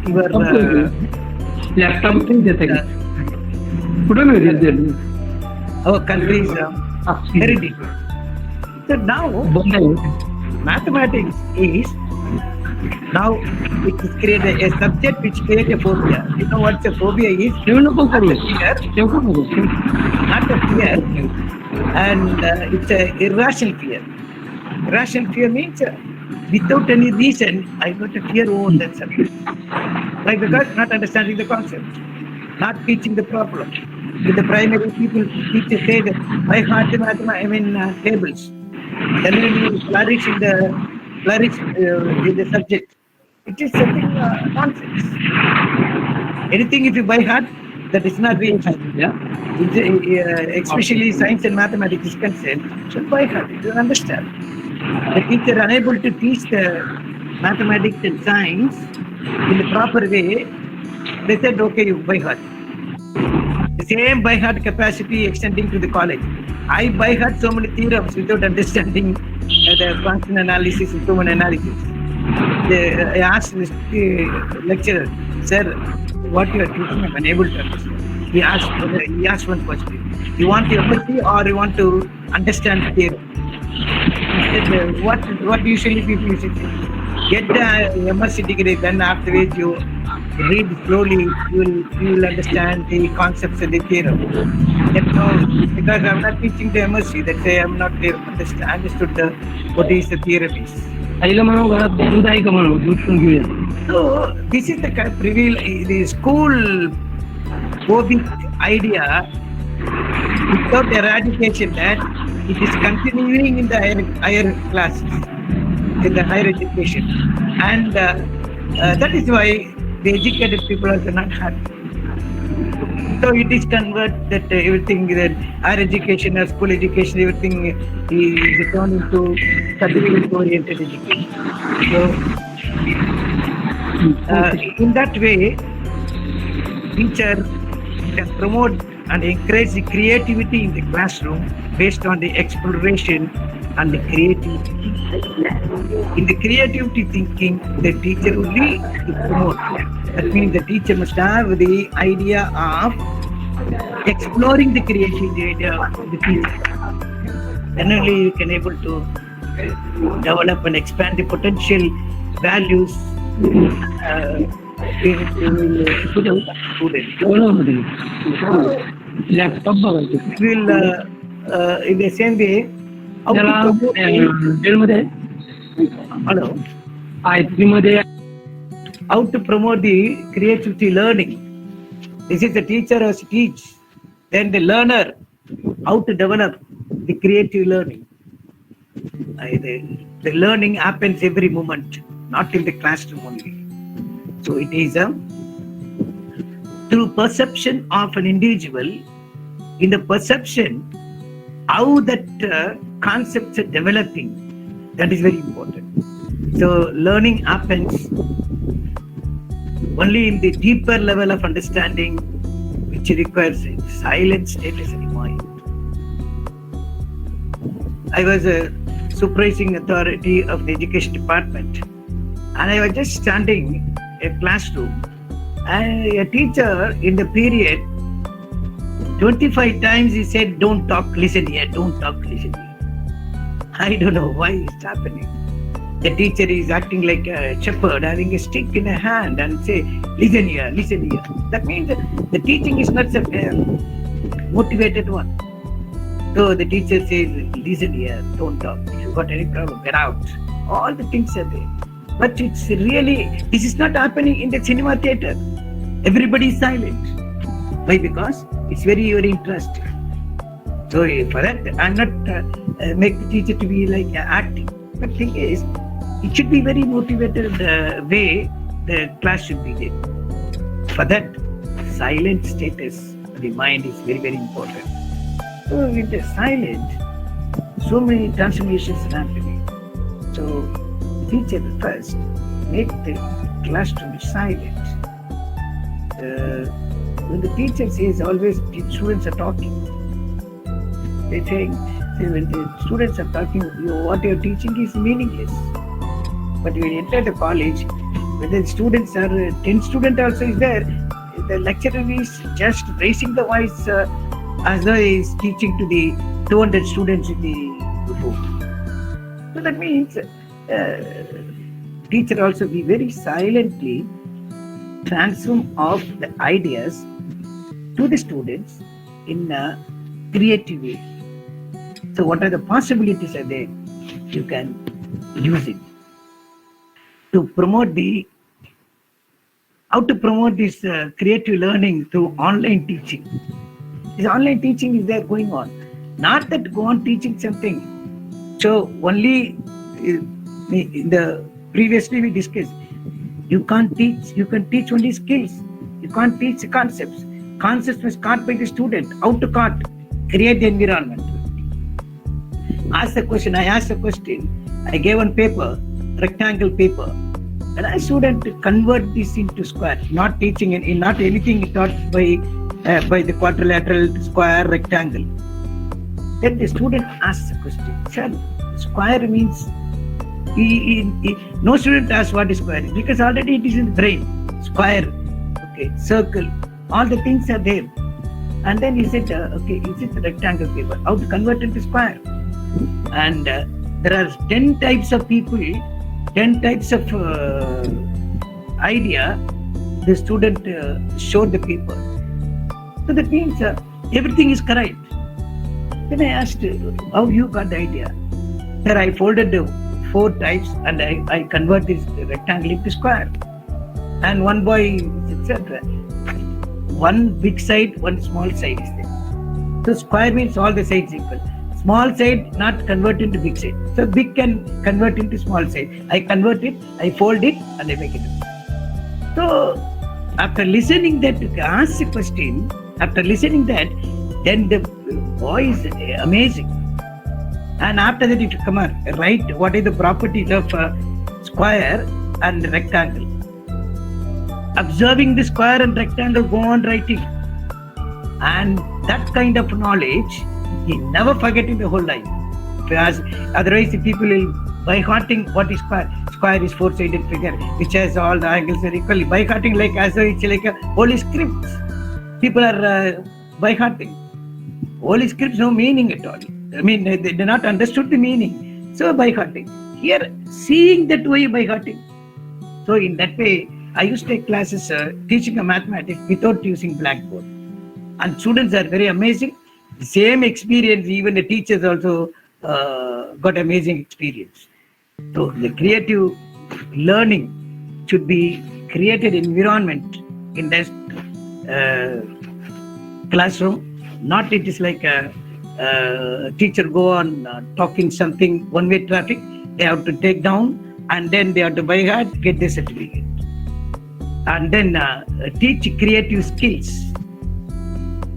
Your laptop our country is very deep. So now mathematics is now it is created a subject which creates a phobia. You know what a phobia is? Not a fear, and it's an irrational fear. Irrational fear means without any reason I got a fear over that subject. Like because not understanding the concept, not teaching the problem. In the primary, teachers say that by heart tables. Then when you flourish in the subject, it is something nonsense. Anything if you by heart, that is not real. Yeah. Especially science and mathematics is concerned, so by heart, you don't understand. The teacher unable to teach the mathematics and science in the proper way, they said, okay, you by heart. The same by heart capacity extending to the college. I by heart so many theorems without understanding the function analysis and human analysis. I asked the lecturer, sir, what you are teaching, I'm unable to understand. He asked one question. You want to empathy or you want to understand the theorem? He said, what usually people used to say? Get the MSc degree, then afterwards you read slowly, you will understand the concepts of the theorem. Because I'm not teaching the MSc, that's why I'm not understood what is the theorem is. So this is the school phobic idea without eradication that it is continuing in the higher classes, in the higher education, and that is why the educated people are not happy. So it is converted that everything that higher education or school education, everything is turned into certificate-oriented education. So in that way, teacher can promote and encourage the creativity in the classroom based on the exploration and the creativity. In the creativity thinking, the teacher will be to promote. That means the teacher must have the idea of exploring the creativity of the teacher. Then only you can able to develop and expand the potential values laptop बघायचं will in the same way how to त्याला promote मध्ये hello, I3 मध्ये how to promote the creativity learning. This is the teacher has to teach, then the learner how to develop the creative learning. The learning happens every moment, not in the classroom only. So it is through perception of an individual. In the perception, how that concepts are developing, that is very important. So learning happens only in the deeper level of understanding, which requires a silent status of the mind. I was a supervising authority of the education department, and I was just standing in a classroom, and a teacher in the period 25 times he said, "Don't talk, listen here, don't talk, listen here." I don't know why it's happening. The teacher is acting like a shepherd having a stick in a hand and say, "Listen here, listen here." That means that the teaching is not a motivated one. So the teacher says, "Listen here, don't talk. If you got any problem, get out." All the things are there. But it's really, this is not happening in the cinema theater. Everybody is silent. Why? Because it's very, very interesting. So for that, I'm not make the teacher to be like acting. But thing is, it should be very motivated way the class should be there. For that, silent status of the mind is very, very important. So with the silent, so many transformations are happening. So teacher first make the classroom silent. When the teacher says always the students are talking, they think when the students are talking, what you're teaching is meaningless. But when you enter the college, when the students are 10 students also is there, the lecturer is just raising the voice as though he is teaching to the 200 students in the room. So that means teacher also be very silently transform of the ideas to the students in a creative way. So what are the possibilities are there? You can use it to promote how to promote this creative learning through online teaching. This online teaching is there going on. Not that go on teaching something. So only in the previously we discussed, you can't teach, you can teach only skills. You can't teach concepts. Concepts must caught by the student. How to caught? Create the environment. Ask the question. I asked the question. I gave one paper, rectangle paper. And I student convert this into square. Not teaching in not anything taught by the quadrilateral, square, rectangle. Then the student asks the question. Sir, square means no student asks what is square because already it is in the brain. Square, okay, circle, all the things are there. And then he said, okay, is it a rectangle paper? How to convert it to square? And there are 10 types of people, 10 types of idea. The student showed the paper. So that means everything is correct. Then I asked, how you got the idea? Sir, I folded the 4 types and I convert this rectangle into square. And one boy, etc. One big side, one small side is there. So square means all the sides equal. Small side not convert into big side. So big can convert into small side. I convert it, I fold it, and I make it. So after listening that, ask the question. After listening that, then the boy is amazing. And after that, it come on, write what is the properties of square and rectangle. Observing the square and rectangle, go on writing. And that kind of knowledge, he never forget in the whole life. Because otherwise, the people will by hearting what is square. Square is four-sided figure, which has all the angles are equally. By hearting like as though it's like a holy scripts. People are by hearting. Holy scripts no meaning at all. I mean, they not understood the meaning. So by hearting. Here, seeing that way by hearting. So in that way, I used to take classes teaching a mathematics without using blackboard. And students are very amazing. Same experience, even the teachers also got amazing experience. So the creative learning should be created environment in that classroom. Not it is like a teacher go on talking something one-way traffic. They have to take down and then they have to by heart get the certificate. And then teach creative skills.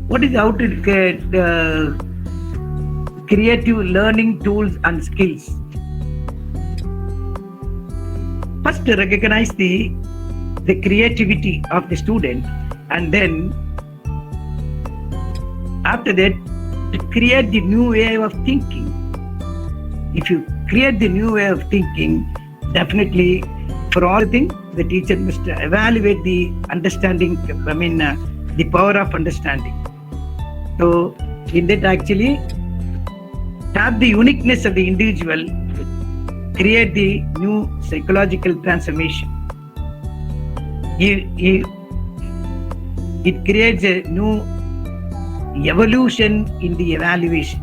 What is how to get creative learning tools and skills? First, recognize the creativity of the student, and then after that, to create the new way of thinking. If you create the new way of thinking, definitely for all things, the teacher must evaluate the understanding, the power of understanding. So, in that actually, tap the uniqueness of the individual, create the new psychological transformation. It creates a new evolution in the evaluation.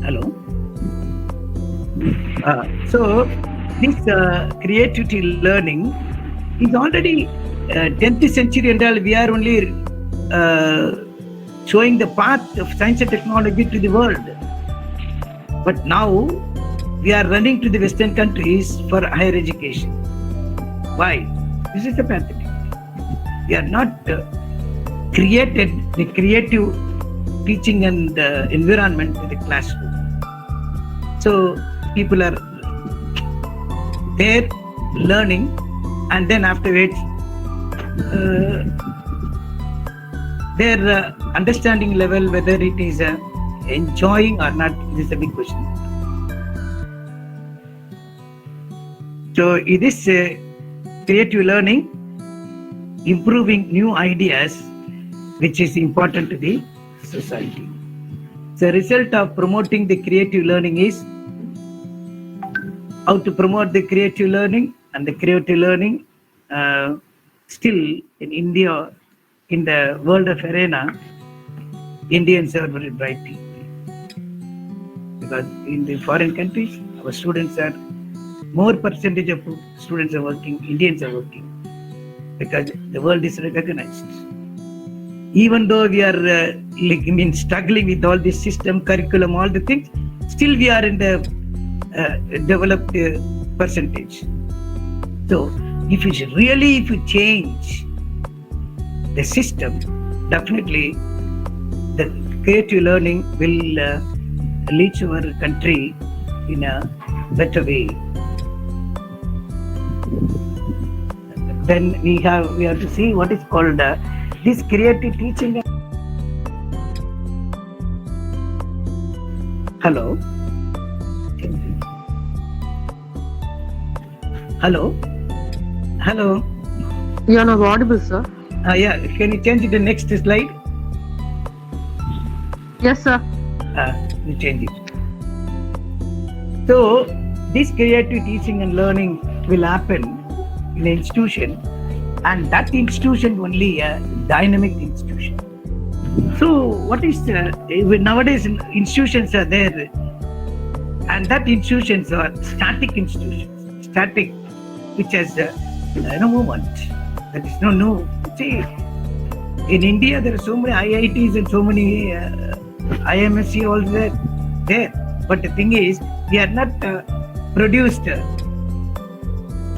Hello. So this creativity learning is already 10th century and all. We are only showing the path of science and technology to the world. But now we are running to the Western countries for higher education. Why? This is the pathetic. We are not created the creative teaching and environment in the classroom. So people are there learning, and then afterwards their understanding level, whether it is enjoying or not, this is a big question. So it is creative learning, improving new ideas, which is important to the society. The result of promoting the creative learning is how to promote the creative learning, and the creative learning still in India, in the world of arena, Indians are very bright people. Because in the foreign countries, our students are more percentage of students are working, Indians are working, because the world is recognized. Even though we are struggling with all this system, curriculum, all the things, still we are in the developed percentage. So if you change the system, definitely the creative learning will reach our country in a better way. Then we have to see what is called this creative teaching. Hello. You are not audible, sir. Yeah, can you change it to the next slide? Yes, sir. You change it. So this creative teaching and learning will happen in an institution, and that institution only a dynamic institution. So what is nowadays institutions are there, and that institutions are static institutions, which has no movement. There is no. See, in India there are so many IITs and so many IMSC all there. But the thing is, we are not produced.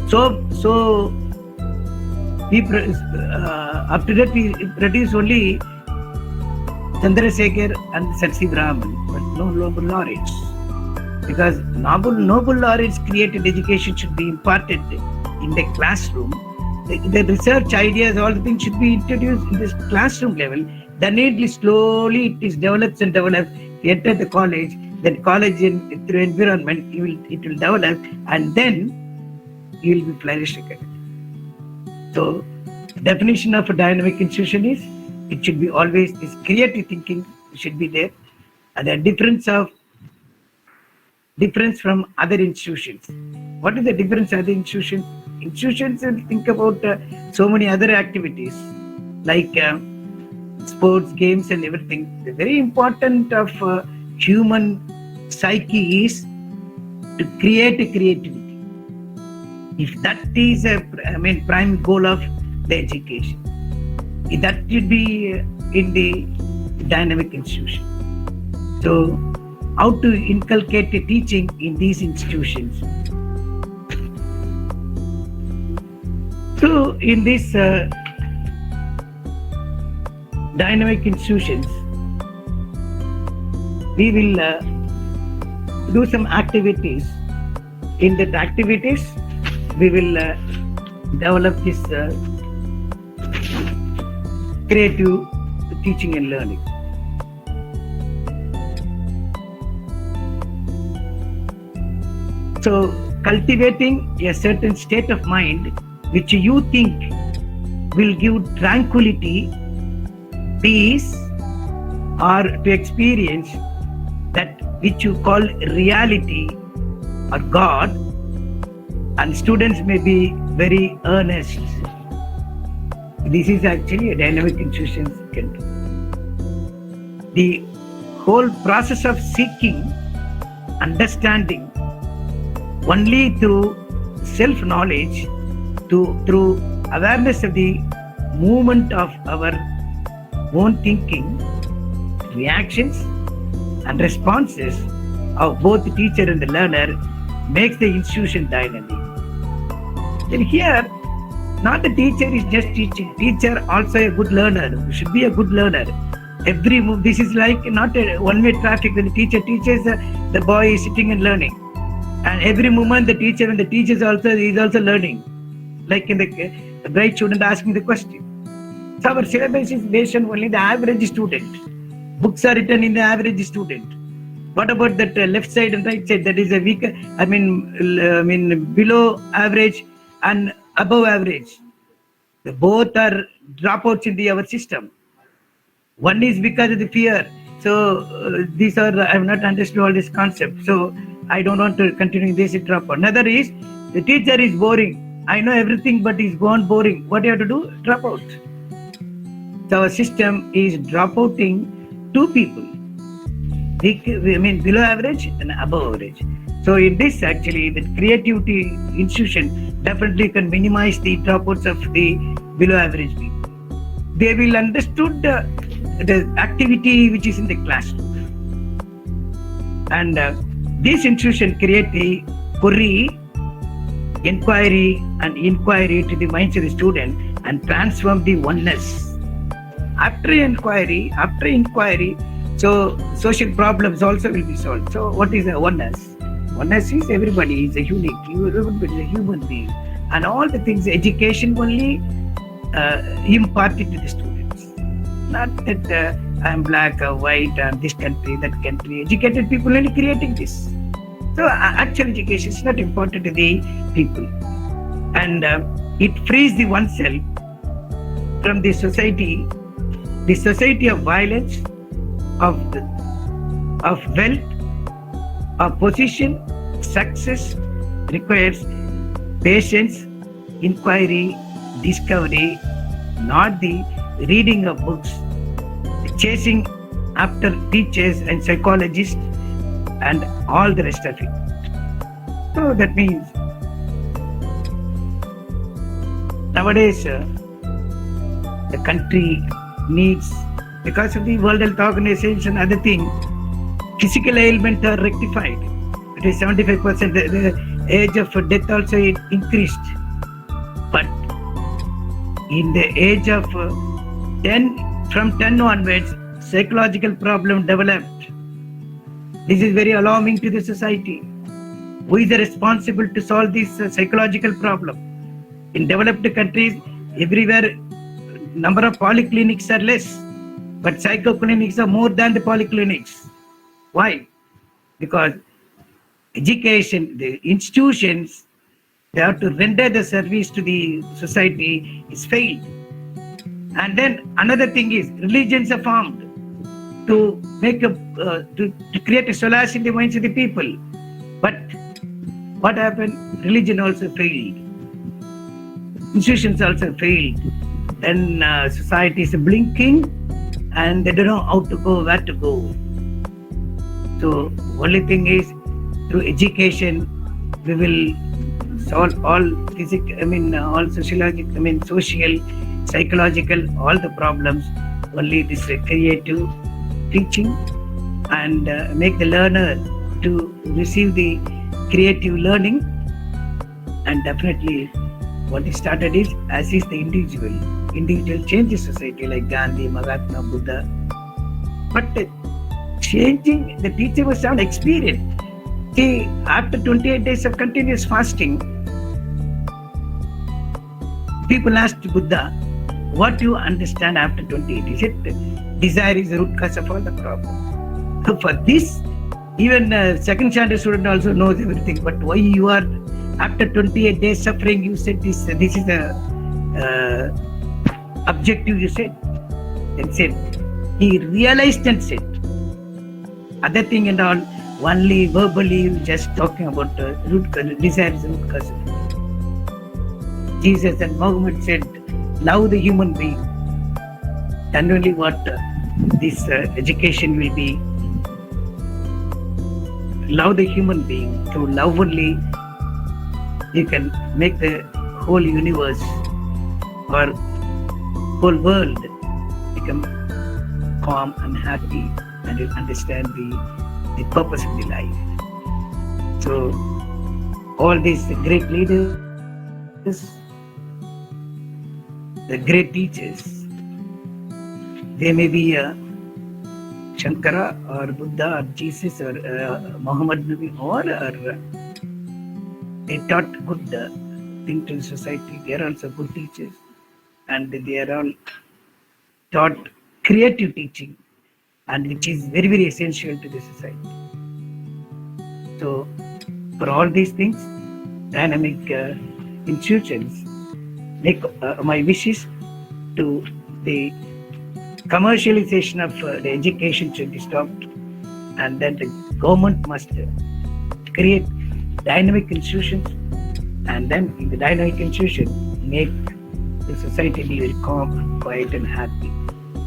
So we up to that we produce only Chandrasekhar and Sir C. Raman, but no Nobel laureates. Because Nobel laureates created education should be imparted in the classroom, the research ideas, all the things should be introduced in this classroom level. Then it slowly it is develops and develops. You enter the college, then college through environment, it will develop, and then you will be flourishing. So, definition of a dynamic institution is it should be always this creative thinking should be there, and the difference from other institutions. What is the difference of other institutions? Institutions will think about so many other activities like sports, games, and everything. The very important of human psyche is to create a creativity. If that is a prime goal of the education, that should be in the dynamic institution. So, how to inculcate the teaching in these institutions? So, in these dynamic institutions, we will do some activities. In that activities, we will develop this creative teaching and learning. So, cultivating a certain state of mind which you think will give tranquility, peace, or to experience that which you call reality or God, and students may be very earnest. This is actually a dynamic institution can do. The whole process of seeking understanding only through self-knowledge, through awareness of the movement of our own thinking, reactions and responses of both the teacher and the learner makes the institution dynamic. Then here, not the teacher is just teaching. Teacher also a good learner. Should be a good learner. Every move. This is like not a one-way traffic. When the teacher teaches, the boy is sitting and learning, and every moment the teacher and the teacher is also learning. Like in the bright student asking the question. So our syllabus is based on only the average student. Books are written in the average student. What about that left side and right side? That is a weaker. Below average and above average. Both are dropouts in our system. One is because of the fear. So these are, I have not understood all this concept. So I don't want to continue this dropout. Another is the teacher is boring. I know everything, but he's gone boring. What do you have to do? Drop out. So our system is dropouting two people. Below average and above average. So in this actually, the creativity institution definitely can minimize the dropouts of the below average people. They will understood the activity which is in the classroom. And this institution create the query, inquiry to the minds of the student and transform the oneness. After inquiry, so social problems also will be solved. So what is a oneness? Oneness is everybody is a unique, everybody is a human being. And all the things, education only imparted to the students. Not that I'm black or white, I'm this country, that country. Educated people only creating this. So actual education is not important to the people. And it frees the oneself from the society of violence, of wealth, of position. Success requires patience, inquiry, discovery, not the reading of books, chasing after teachers and psychologists and all the rest of it. So that means nowadays the country needs, because of the World Health Organization, other thing, physical ailments are rectified. It is 75%. The age of death also increased. But in the age of 10, from 10 onwards, psychological problem developed. This is very alarming to the society. Who is responsible to solve this psychological problem? In developed countries, everywhere number of polyclinics are less, but psychoclinics are more than the polyclinics. Why? Because education, the institutions, they have to render the service to the society is failed. And then another thing is religions are formed to make to create a solace in the minds of the people. But what happened? Religion also failed. Institutions also failed. Then society is blinking and they don't know how to go, where to go. So only thing is through education we will solve all all sociological, social, psychological, all the problems. Only this creative teaching and make the learner to receive the creative learning. And definitely what is started is as is the individual changes society, like Gandhi, Mahatma, Buddha. But changing, the teacher was not experienced. See, after 28 days of continuous fasting, people asked Buddha, what do you understand after 28? He said, desire is the root cause of all the problems. So for this, even second standard student also knows everything. But why you are after 28 days suffering? You said this is the objective. You said, and said he realized and said other thing and all. Only verbally just talking about root cause, desire is the root cause. Jesus and Muhammad said, love the human being. And only what this education will be. Love the human being. Through love only you can make the whole universe or whole world become calm and happy, and you understand the purpose of the life. So all these great leaders, the great teachers, they may be Shankara or Buddha or Jesus or Muhammad Nabi, or they taught good thing to society. They are also good teachers, and they are all taught creative teaching, and which is very, very essential to the society. So for all these things, dynamic institutions make my wishes to the commercialization of the education should be stopped, and then the government must create dynamic institutions, and then in the dynamic institution make the society be very calm, quiet and happy.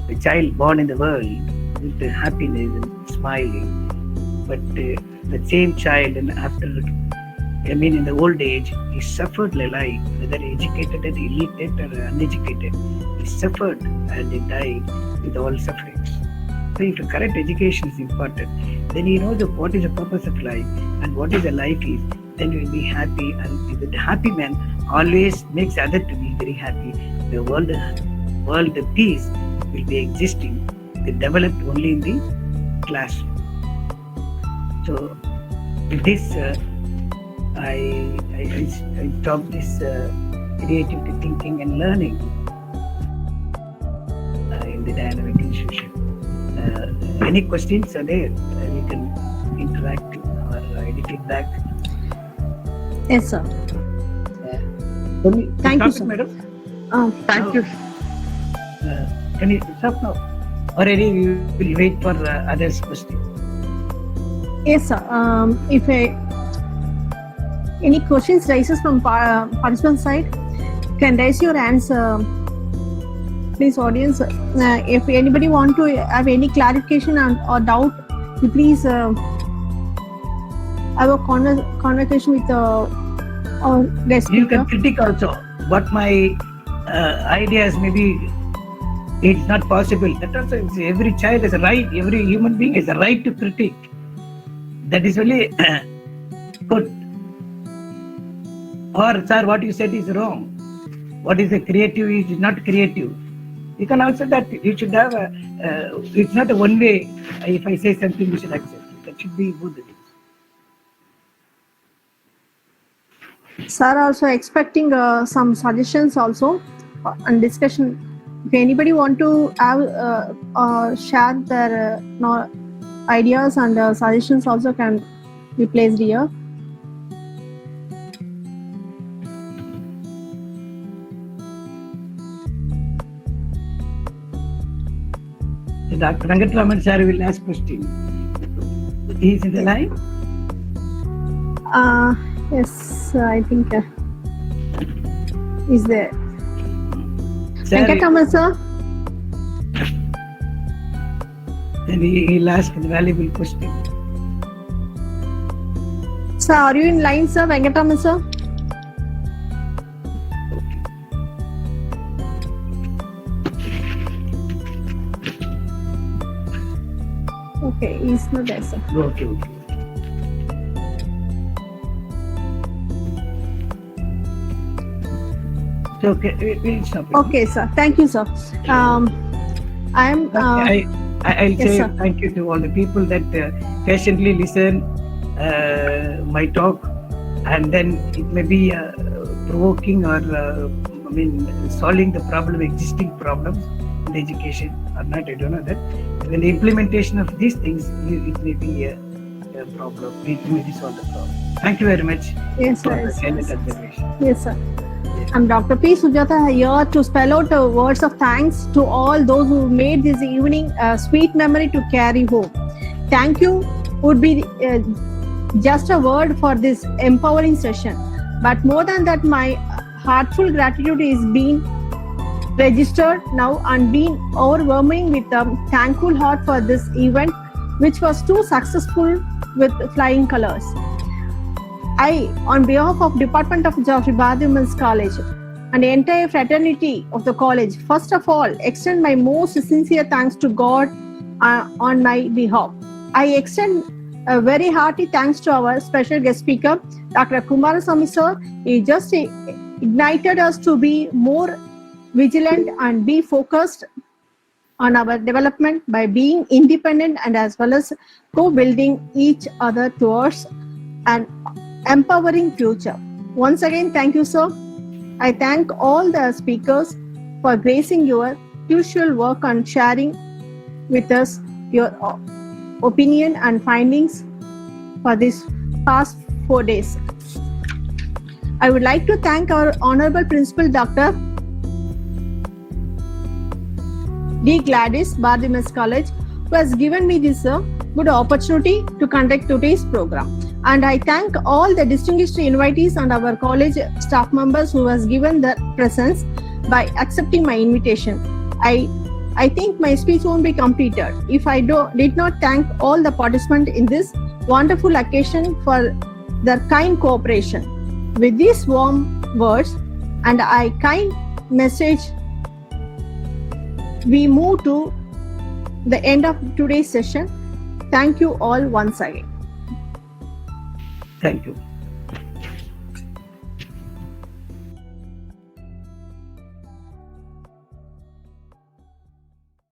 The child born in the world with happiness and smiling, but the same child, and after in the old age, he suffered life, whether educated or illiterate or uneducated. He suffered and he died with all sufferings. So if the correct education is important, then he knows what is the purpose of life and what is the life is, then he will be happy, and the happy man always makes others to be very happy. The world of peace will be existing, developed only in the classroom. So with this, I stop this creativity thinking and learning in the dynamic institution. Any questions are there? We can interact or any feedback. Yes, sir. Thank you, sir. Madam. Thank you. Can you stop now? Or we will wait for others' question. Yes, sir. If any questions rises from participant side, can raise your hands, please, audience. If anybody want to have any clarification or doubt, you please have a conversation with our guest You speaker. can critique also, but my ideas maybe it's not possible. That also, every child has a right, every human being has a right to critique. That is only good. Or, sir, what you said is wrong. What is a creative is not creative. You can also that you should have it's not a one way. If I say something, you should accept it. That should be good. Sir also expecting some suggestions also and discussion. If anybody want to have share their ideas and suggestions also can be placed here. Dr. Rangatraman sir will ask question. He is in the line? Yes, I think is there. Sir, Venkataman sir. and he'll ask the valuable question. Sir, are you in line, sir? Venkataman sir. Okay, he's not there, sir. Okay. So, okay, we'll stop it. Okay, sir. Thank you, sir. I am. I'll yes, say sir. thank you to all the people that patiently listen my talk, and then it may be provoking or solving the existing problems in the education or not. I don't know that. When the implementation of these things, it may be a problem. It may solve the problem. Thank you very much Yes, for sir. the Yes, silent sir. observation. Yes, sir. I'm Dr. P. Sujata here to spell out words of thanks to all those who made this evening a sweet memory to carry home. Thank you would be just a word for this empowering session. But more than that, my heartful gratitude is being registered now and being overwhelming with a thankful heart for this event, which was too successful with flying colors. I, on behalf of Department of Geography, Bharati Women's College, and the entire fraternity of the college, first of all, extend my most sincere thanks to God on my behalf. I extend a very hearty thanks to our special guest speaker, Dr. Kumarasamy sir. He just ignited us to be more vigilant and be focused on our development by being independent and as well as co-building each other towards an empowering future. Once again, thank you, sir. I thank all the speakers for gracing your usual work and sharing with us your opinion and findings for this past 4 days. I would like to thank our Honorable Principal Dr. D. Gladys, Bharati Women's College, who has given me this good opportunity to conduct today's program. And I thank all the distinguished invitees and our college staff members who has given their presence by accepting my invitation. I think my speech won't be completed if I did not thank all the participants in this wonderful occasion for their kind cooperation. With these warm words and a kind message, we move to the end of today's session. Thank you all once again. Thank you.